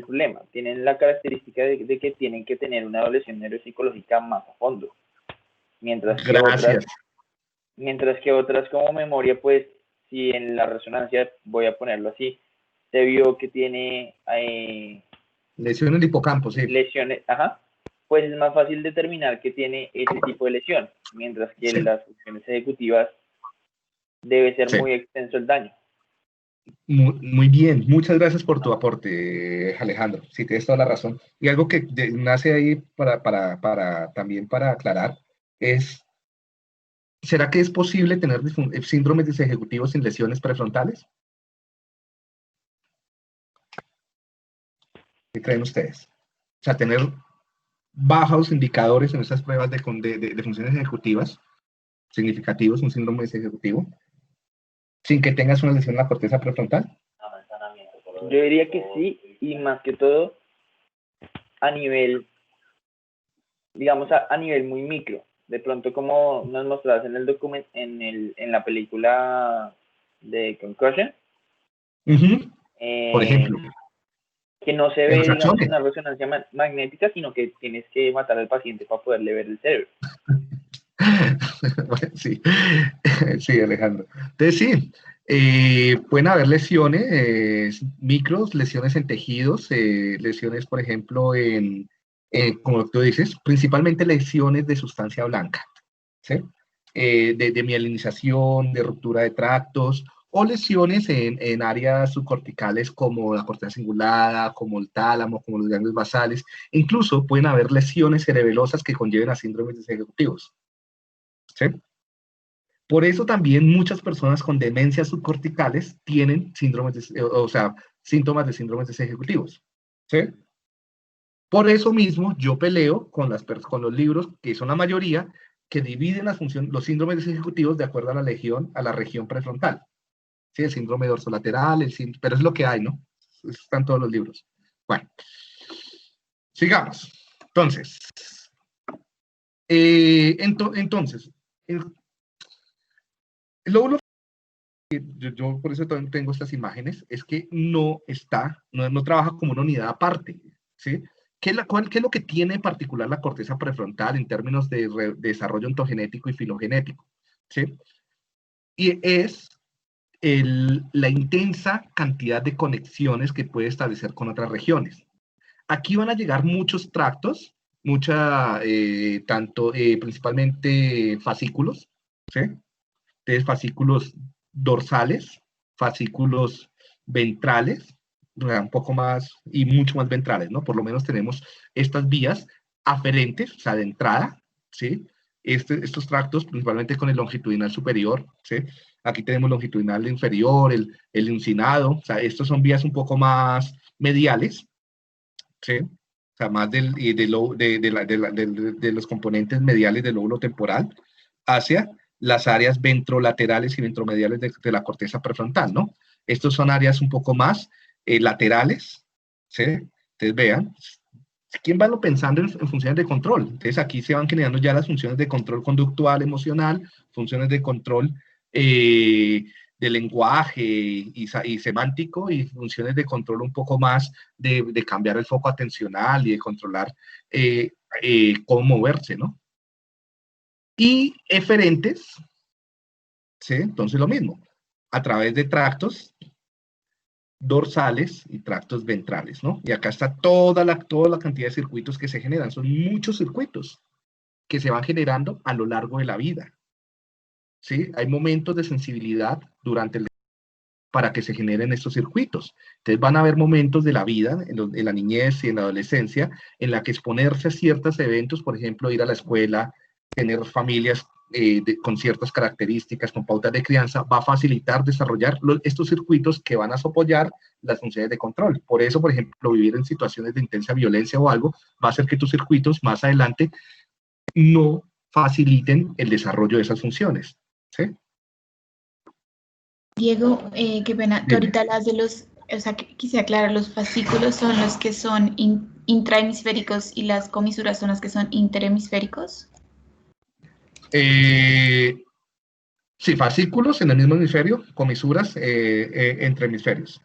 problema, tienen la característica de que tienen que tener una evaluación neuropsicológica más a fondo. Mientras que otras como memoria, pues, si en la resonancia, voy a ponerlo así, se vio que tiene lesiones en el hipocampo, sí. Lesiones, pues es más fácil determinar que tiene ese tipo de lesión, mientras que en las funciones ejecutivas debe ser muy extenso el daño. Muy bien, muchas gracias por tu aporte, Alejandro. Sí, tienes toda la razón. Y algo que nace ahí también para aclarar es, ¿será que es posible tener síndromes ejecutivos sin lesiones prefrontales? ¿Qué creen ustedes? O sea, tener bajos indicadores en esas pruebas de funciones ejecutivas significativos, un síndrome ejecutivo, sin que tengas una lesión en la corteza prefrontal. Yo diría que sí, y más que todo a nivel, digamos, a nivel muy micro. De pronto, como nos mostrabas en el documento, en la película de Concussion, por ejemplo, que no se ve, digamos, una resonancia magnética, sino que tienes que matar al paciente para poderle ver el cerebro. Sí, sí, Alejandro. Entonces, sí, pueden haber lesiones micros, lesiones en tejidos, lesiones, por ejemplo, como tú dices, principalmente lesiones de sustancia blanca, ¿sí? De mielinización, de ruptura de tractos, o lesiones en áreas subcorticales como la corteza cingulada, como el tálamo, como los ganglios basales. Incluso pueden haber lesiones cerebelosas que conlleven a síndromes desejecutivos. ¿Sí? Por eso también muchas personas con demencias subcorticales tienen síndromes, síntomas de síndromes desejecutivos. ¿Sí? Por eso mismo yo peleo con los libros, que son la mayoría, que dividen los síndromes desejecutivos de acuerdo a la región prefrontal. ¿Sí? El síndrome dorsolateral, pero es lo que hay, ¿no? Están todos los libros. Bueno, sigamos. Entonces, el lóbulo, yo por eso tengo estas imágenes, es que no trabaja como una unidad aparte, ¿sí? ¿Qué es lo que tiene en particular la corteza prefrontal en términos de desarrollo ontogenético y filogenético? ¿Sí? Y es la intensa cantidad de conexiones que puede establecer con otras regiones. Aquí van a llegar muchos tractos, principalmente fascículos, ¿sí? Entonces, fascículos dorsales, fascículos ventrales, un poco más y mucho más ventrales, ¿no? Por lo menos tenemos estas vías aferentes, o sea, de entrada, ¿sí? Estos tractos, principalmente con el longitudinal superior, ¿sí? Aquí tenemos longitudinal inferior, el uncinado, o sea, estos son vías un poco más mediales, ¿sí? O sea, más de los componentes mediales del lóbulo temporal hacia las áreas ventrolaterales y ventromediales de la corteza prefrontal, ¿no? Estos son áreas un poco más laterales, ¿sí? Entonces, vean, ¿quién va pensando en funciones de control? Entonces, aquí se van generando ya las funciones de control conductual, emocional, funciones de control de lenguaje y semántico, y funciones de control un poco más de cambiar el foco atencional y de controlar cómo moverse, ¿no? Y eferentes, ¿sí? Entonces lo mismo, a través de tractos dorsales y tractos ventrales, ¿no? Y acá está toda la cantidad de circuitos que se generan. Son muchos circuitos que se van generando a lo largo de la vida, ¿sí? Hay momentos de sensibilidad durante para que se generen estos circuitos. Entonces van a haber momentos de la vida, en la niñez y en la adolescencia, en la que exponerse a ciertos eventos, por ejemplo, ir a la escuela, tener familias con ciertas características, con pautas de crianza, va a facilitar desarrollar estos circuitos que van a apoyar las funciones de control. Por eso, por ejemplo, vivir en situaciones de intensa violencia o algo, va a hacer que tus circuitos más adelante no faciliten el desarrollo de esas funciones, ¿sí? Diego, qué pena, tú ahorita hablas de o sea, que quise aclarar, los fascículos son los que son intrahemisféricos y las comisuras son las que son interhemisféricos. Sí, fascículos en el mismo hemisferio, comisuras entre hemisferios.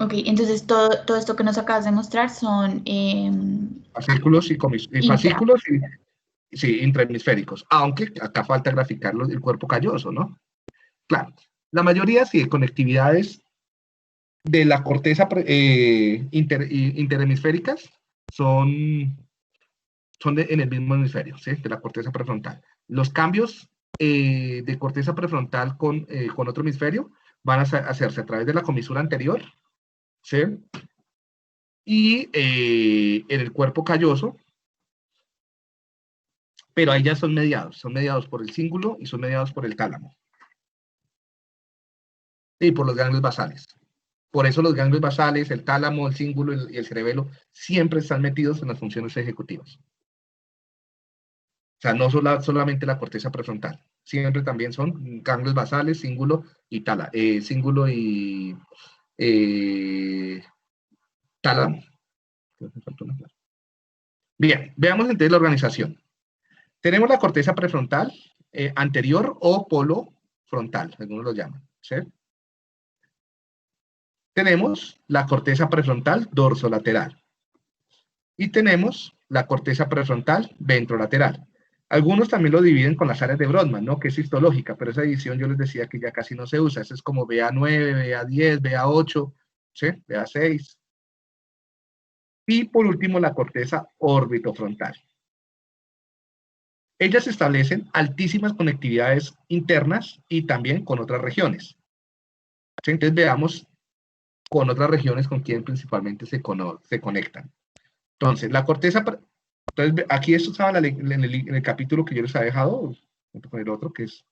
Ok, entonces todo esto que nos acabas de mostrar son fascículos fascículos sí, intrahemisféricos, aunque acá falta graficarlo el cuerpo calloso, ¿no? Claro, la mayoría sí de conectividades de la corteza interhemisféricas son en el mismo hemisferio, ¿sí? De la corteza prefrontal. Los cambios de corteza prefrontal con otro hemisferio van a hacerse a través de la comisura anterior, ¿sí? Y en el cuerpo calloso, pero ahí ya son mediados por el cíngulo y son mediados por el tálamo. Y por los ganglios basales. Por eso los ganglios basales, el tálamo, el cíngulo y el cerebelo siempre están metidos en las funciones ejecutivas. O sea, no solamente la corteza prefrontal. Siempre también son ganglios basales, cíngulo y tálamo. Bien, veamos entonces la organización. Tenemos la corteza prefrontal anterior o polo frontal, algunos lo llaman, ¿sí? Tenemos la corteza prefrontal dorsolateral y tenemos la corteza prefrontal ventrolateral. Algunos también lo dividen con las áreas de Brodmann, ¿no? Que es histológica, pero esa división yo les decía que ya casi no se usa. Eso es como BA9, BA10, BA8, ¿sí? BA6. Y por último, la corteza orbitofrontal. Ellas establecen altísimas conectividades internas y también con otras regiones. Entonces veamos con otras regiones con quien principalmente se conectan. Entonces, la corteza, entonces aquí esto estaba en el capítulo que yo les había dejado, junto con el otro, que es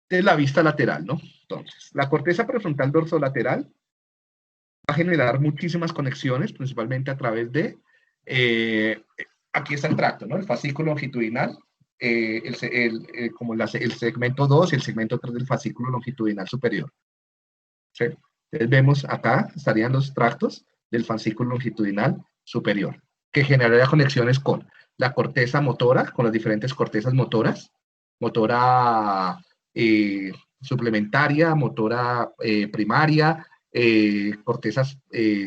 de la vista lateral, ¿no? Entonces, la corteza prefrontal dorsolateral va a generar muchísimas conexiones, principalmente a través de, aquí está el tracto, ¿no? El fascículo longitudinal, como el segmento 2 y el segmento 3 del fascículo longitudinal superior. ¿Sí? Entonces vemos acá, estarían los tractos del fascículo longitudinal superior, que generaría conexiones con la corteza motora, con las diferentes cortezas motoras, motora suplementaria, motora primaria, cortezas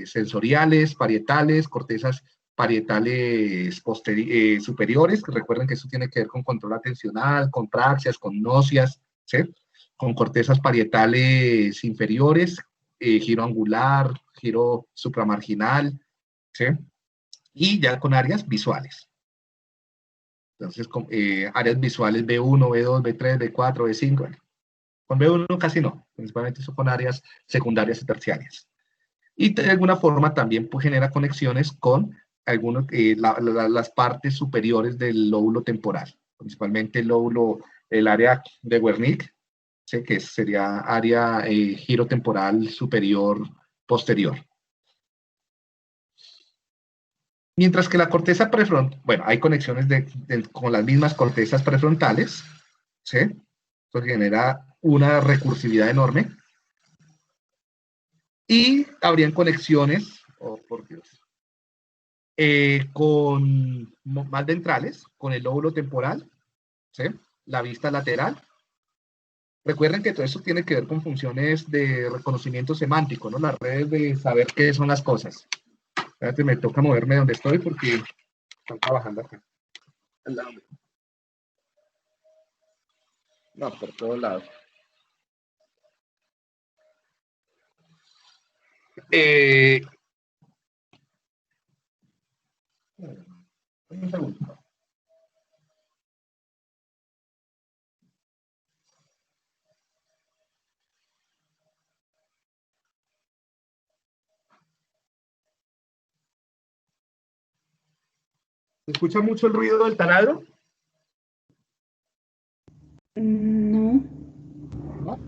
sensoriales, parietales, cortezas parietales superiores, que recuerden que eso tiene que ver con control atencional, con praxias, con nocias, ¿sí? Con cortezas parietales inferiores, giro angular, giro supramarginal, ¿sí? Y ya con áreas visuales. Entonces, áreas visuales B1, B2, B3, B4, B5, bueno. Con B1 casi no, principalmente son con áreas secundarias y terciarias. Y de alguna forma también pues, genera conexiones con las partes superiores del lóbulo temporal, principalmente el área de Wernicke, ¿sí? Que sería área giro temporal superior posterior. Mientras que la corteza prefrontal, bueno, hay conexiones con las mismas cortezas prefrontales, ¿sí? Eso genera una recursividad enorme. Y habrían conexiones, oh por Dios, con más ventrales, con el lóbulo temporal, ¿sí? La vista lateral. Recuerden que todo eso tiene que ver con funciones de reconocimiento semántico, ¿no? Las redes de saber qué son las cosas. Espérate, me toca moverme donde estoy porque están trabajando acá. No, por todos lados. Un segundo. ¿Se escucha mucho el ruido del taladro? No. ¿No?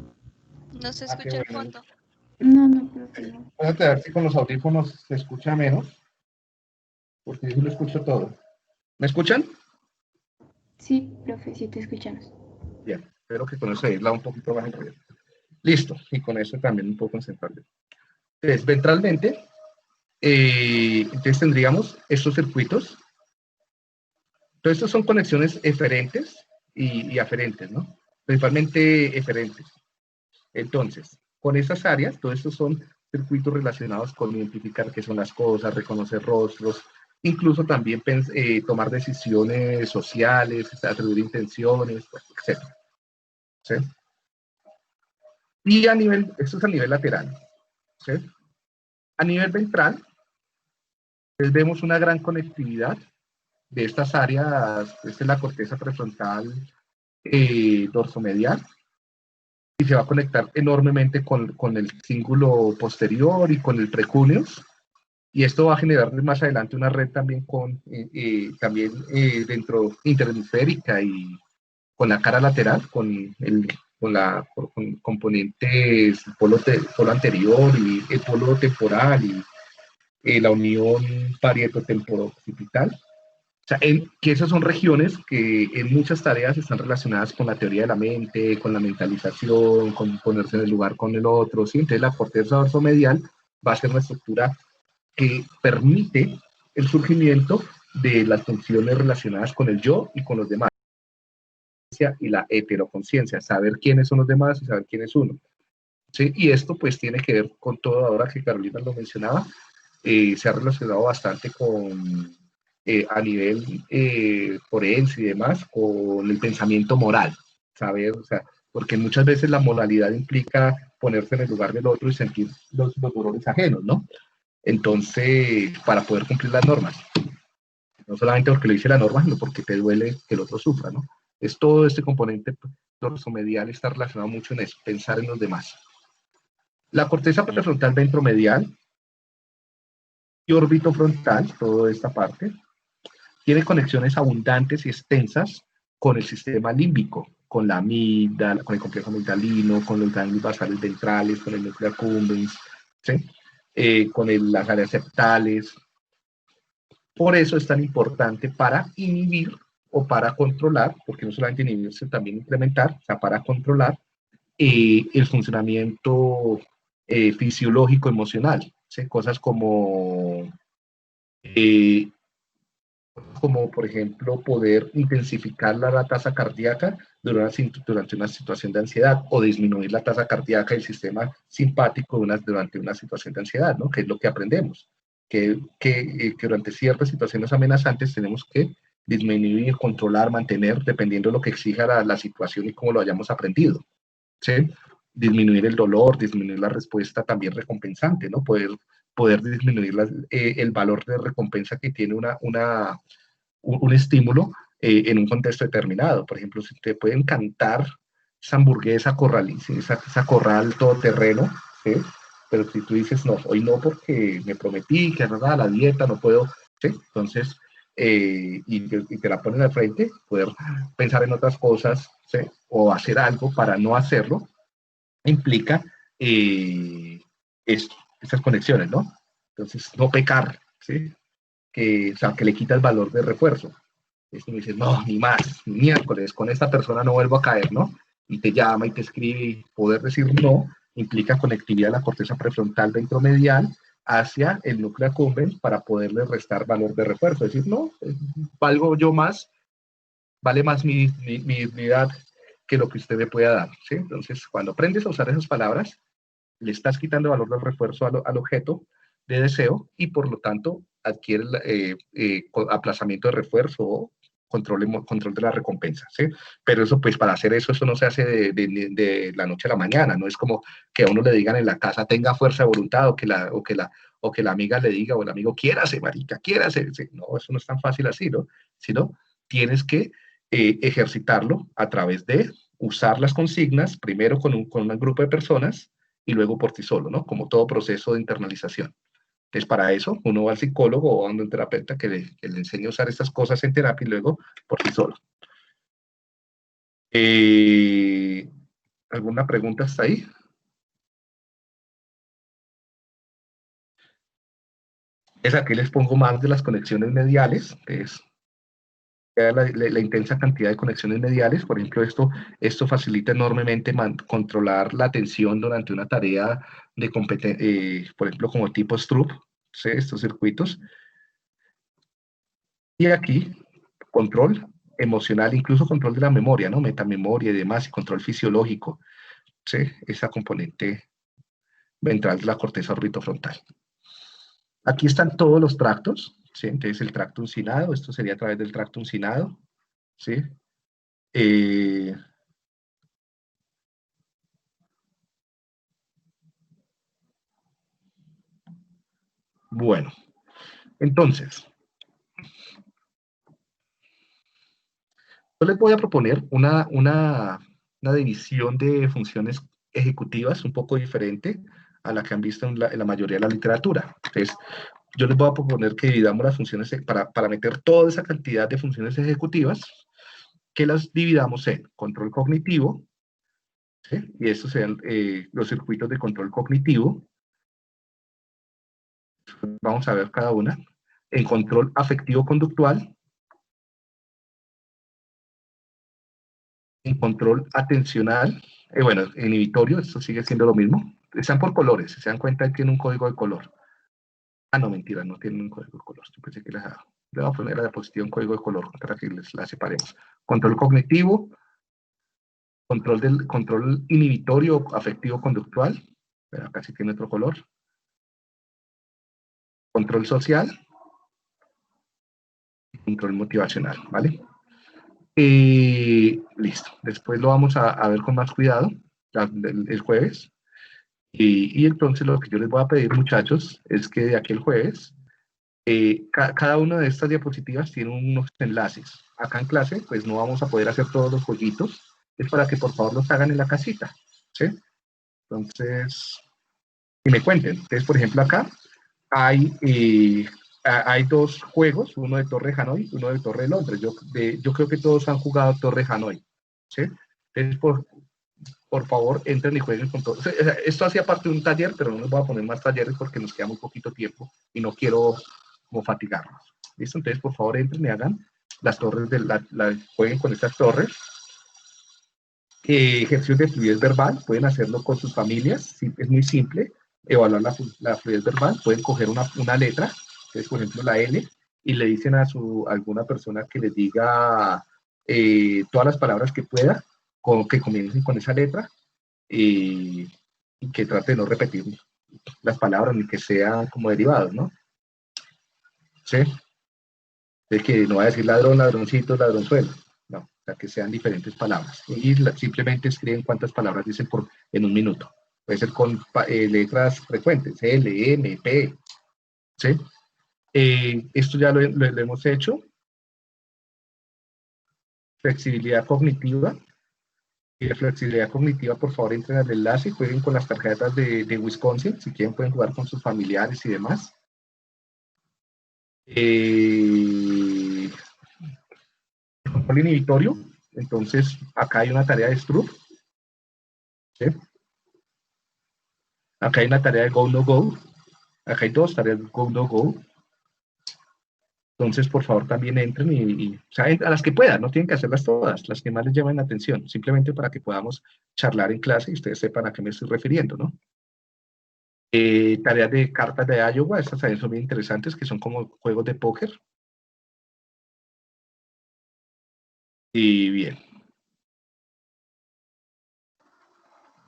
No se escucha el bueno. fondo. No, creo que no. Voy a ver si con los audífonos se escucha menos, porque yo lo escucho todo. ¿Me escuchan? Sí, profe, sí te escuchamos. Bien, espero que con eso aísla un poquito más el ruido. Listo, y con eso también un poco concentrarme. Entonces, ventralmente, entonces tendríamos estos circuitos. Entonces, estos son conexiones eferentes y aferentes, ¿no? Principalmente eferentes. Entonces, con esas áreas, todos estos son circuitos relacionados con identificar qué son las cosas, reconocer rostros, incluso también tomar decisiones sociales, atribuir intenciones, etc. ¿Sí? Y esto es a nivel lateral. ¿Sí? A nivel ventral, pues vemos una gran conectividad de estas áreas, esta es la corteza prefrontal dorsomedial, y se va a conectar enormemente con el cíngulo posterior y con el precuneus, y esto va a generar más adelante una red también dentro interhemisférica y con la cara lateral, con componentes polo anterior y el polo temporal y la unión parietotemporo-occipital. O sea, que esas son regiones que en muchas tareas están relacionadas con la teoría de la mente, con la mentalización, con ponerse en el lugar con el otro, ¿sí? Entonces la corteza dorsomedial va a ser una estructura que permite el surgimiento de las funciones relacionadas con el yo y con los demás. Y la heteroconciencia, saber quiénes son los demás y saber quién es uno. ¿Sí? Y esto pues tiene que ver con todo, ahora que Carolina lo mencionaba, se ha relacionado bastante con, a nivel forense y demás, con el pensamiento moral, saber, o sea, porque muchas veces la moralidad implica ponerse en el lugar del otro y sentir los dolores ajenos, ¿no? Entonces, para poder cumplir las normas. No solamente porque lo dice la norma, sino porque te duele que el otro sufra, ¿no? Es todo este componente dorsomedial está relacionado mucho en eso, pensar en los demás. La corteza prefrontal ventromedial y orbitofrontal, toda esta parte, tiene conexiones abundantes y extensas con el sistema límbico, con la amígdala, con el complejo amigdalino, con los ganglios basales ventrales, con el núcleo accumbens, ¿sí? Con las áreas septales. Por eso es tan importante para inhibir o para controlar, porque no solamente inhibir, sino también implementar, o sea, para controlar el funcionamiento fisiológico emocional, ¿sí? Cosas como por ejemplo poder intensificar la tasa cardíaca durante una situación de ansiedad o disminuir la tasa cardíaca del sistema simpático durante una situación de ansiedad, ¿no? Que es lo que aprendemos, que durante ciertas situaciones amenazantes tenemos que disminuir, controlar, mantener, dependiendo de lo que exija la situación y cómo lo hayamos aprendido, ¿sí? Disminuir el dolor, disminuir la respuesta también recompensante, ¿no? Poder disminuir el valor de recompensa que tiene un estímulo en un contexto determinado. Por ejemplo, si te puede encantar esa hamburguesa esa corral todoterreno, ¿sí? Pero si tú dices, no, hoy no porque me prometí que nada, la dieta, no puedo, ¿sí? Entonces, y te la ponen al frente, poder pensar en otras cosas, ¿sí? O hacer algo para no hacerlo, implica estas conexiones, ¿no? Entonces, no pecar, ¿sí? O sea, que le quita el valor de refuerzo. Esto me dice, no, ni más, ni miércoles, con esta persona no vuelvo a caer, ¿no? Y te llama y te escribe, y poder decir no implica conectividad de la corteza prefrontal ventromedial hacia el núcleo accumbens para poderle restar valor de refuerzo. Es decir, no, valgo yo más, vale más mi dignidad que lo que usted me pueda dar, ¿sí? Entonces, cuando aprendes a usar esas palabras, le estás quitando valor del refuerzo al objeto de deseo y por lo tanto adquiere aplazamiento de refuerzo o control de la recompensa, ¿sí? Pero eso, pues para hacer eso no se hace de la noche a la mañana, no es como que a uno le digan en la casa tenga fuerza de voluntad o que la amiga le diga o el amigo quiérase, marica, quiérase, ¿sí? No, eso no es tan fácil así, ¿no? Sino tienes que ejercitarlo a través de usar las consignas, primero con un grupo de personas y luego por ti solo, ¿no? Como todo proceso de internalización. Entonces, para eso, uno va al psicólogo o a un terapeuta que le enseña a usar estas cosas en terapia y luego por sí solo. ¿Alguna pregunta hasta ahí? Aquí les pongo más de las conexiones mediales, que es la intensa cantidad de conexiones mediales. Por ejemplo, esto facilita enormemente controlar la atención durante una tarea de competencia, por ejemplo, como tipo Stroop, ¿sí? Estos circuitos. Y aquí, control emocional, incluso control de la memoria, ¿no? Metamemoria y demás, y control fisiológico, ¿sí? Esa componente ventral de la corteza orbitofrontal. Aquí están todos los tractos, ¿sí? Entonces el tracto uncinado, esto sería a través del tracto uncinado, ¿sí? Bueno, entonces, yo les voy a proponer una división de funciones ejecutivas un poco diferente a la que han visto en la mayoría de la literatura. Entonces, yo les voy a proponer que dividamos las funciones para meter toda esa cantidad de funciones ejecutivas, que las dividamos en control cognitivo, ¿sí? Y estos sean los circuitos de control cognitivo. Vamos a ver cada una. En control afectivo-conductual, en control atencional, bueno, inhibitorio, esto sigue siendo lo mismo. Están por colores, si se dan cuenta, tiene un código de color. Ah, no, mentira, no tienen un código de color. Yo pensé que le voy a poner a la diapositiva un código de color para que la separemos. Control cognitivo, control inhibitorio afectivo-conductual, pero acá sí tiene otro color. Control social, y control motivacional, ¿vale? Listo, después lo vamos a ver con más cuidado el jueves. Y entonces lo que yo les voy a pedir, muchachos, es que de aquí el jueves Cada una de estas diapositivas tiene unos enlaces. Acá en clase, pues no vamos a poder hacer todos los jueguitos. Es para que por favor los hagan en la casita, ¿sí? Entonces, y me cuenten. Entonces, por ejemplo, acá hay dos juegos, uno de Torre Hanoi, uno de Torre Londres. Yo creo que todos han jugado Torre Hanoi, ¿sí? Entonces, por favor, entren y jueguen con todo. O sea, esto hacía parte de un taller, pero no les voy a poner más talleres porque nos queda muy poquito tiempo y no quiero como fatigarnos. ¿Listo? Entonces, por favor, entren y hagan las torres, jueguen con estas torres. Ejercicios de fluidez verbal, pueden hacerlo con sus familias, sí, es muy simple, evaluar la fluidez verbal, pueden coger una letra, que es por ejemplo la L, y le dicen a alguna persona que les diga todas las palabras que pueda, que comiencen con esa letra, y que trate de no repetir las palabras ni que sean como derivados, ¿no? ¿Sí? De que no va a decir ladrón, ladroncito, ladronzuelo. No, o sea, que sean diferentes palabras. Y simplemente escriben cuántas palabras dicen en un minuto. Puede ser con letras frecuentes, L, M, P. ¿Sí? Esto ya lo hemos hecho. Flexibilidad cognitiva. Y de flexibilidad cognitiva, por favor, entren al enlace y jueguen con las tarjetas de Wisconsin. Si quieren, pueden jugar con sus familiares y demás. Control inhibitorio. Entonces, acá hay una tarea de Stroop. ¿Sí? Acá hay una tarea de Go, No Go. Acá hay dos tareas de Go, No Go. Entonces, por favor, también entren o sea, a las que puedan, no tienen que hacerlas todas, las que más les llamen la atención, simplemente para que podamos charlar en clase y ustedes sepan a qué me estoy refiriendo, ¿no? Tareas de cartas de Iowa, estas también son bien interesantes, que son como juegos de póker. Y bien.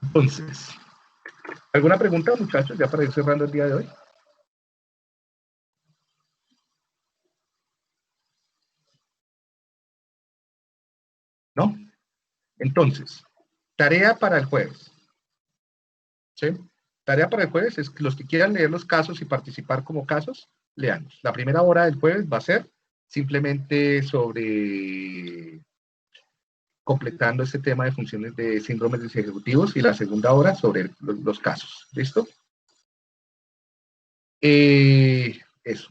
Entonces, ¿alguna pregunta, muchachos, ya para ir cerrando el día de hoy? ¿No? Entonces, tarea para el jueves. ¿Sí? Tarea para el jueves es que los que quieran leer los casos y participar como casos, leanlos. La primera hora del jueves va a ser simplemente sobre completando este tema de funciones de síndromes ejecutivos y la segunda hora sobre los casos. ¿Listo? Eso.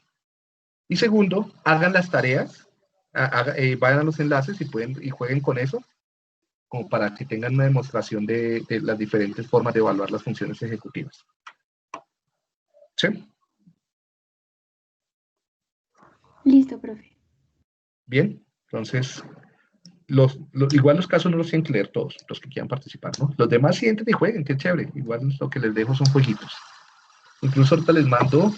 Y segundo, hagan las tareas, vayan a los enlaces y jueguen con eso, como para que tengan una demostración de las diferentes formas de evaluar las funciones ejecutivas. ¿Sí? Listo, profe. Bien, entonces, igual los casos no los tienen que leer todos, los que quieran participar, ¿no? Los demás sienten y jueguen, qué chévere. Igual lo que les dejo son jueguitos. Incluso ahorita les mando,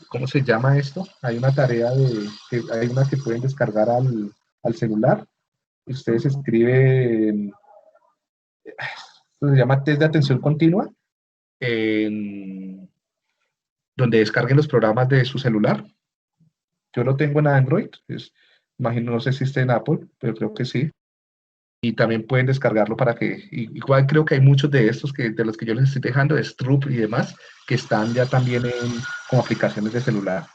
¿cómo se llama esto? Hay una tarea hay una que pueden descargar al celular. Ustedes escriben, se llama test de atención continua, donde descarguen los programas de su celular. Yo lo tengo en Android, imagino, no sé si está en Apple, pero creo que sí. Y también pueden descargarlo para que, igual creo que hay muchos de estos de los que yo les estoy dejando, de Stroop y demás, que están ya también como aplicaciones de celular.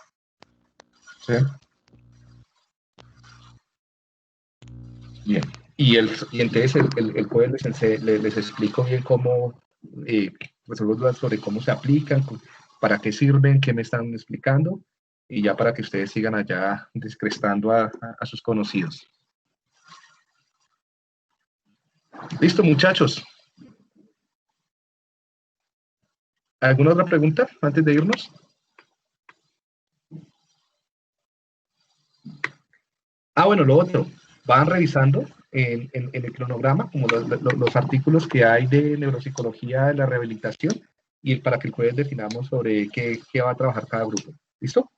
¿Sí? Bien. Y entonces el jueves les explico bien cómo resolver dudas sobre cómo se aplican, para qué sirven, qué me están explicando, y ya para que ustedes sigan allá descrestando a sus conocidos. Listo, muchachos. ¿Alguna otra pregunta antes de irnos? Bueno, lo otro, van revisando en el cronograma como los artículos que hay de neuropsicología de la rehabilitación y para que el jueves definamos sobre qué va a trabajar cada grupo. ¿Listo?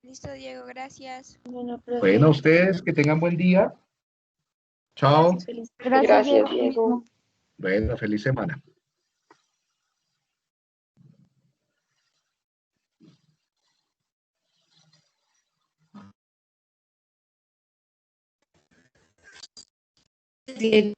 Listo, Diego, gracias. Bueno, ustedes que tengan buen día. Chao. Gracias, Diego. Bueno, feliz semana. Diego.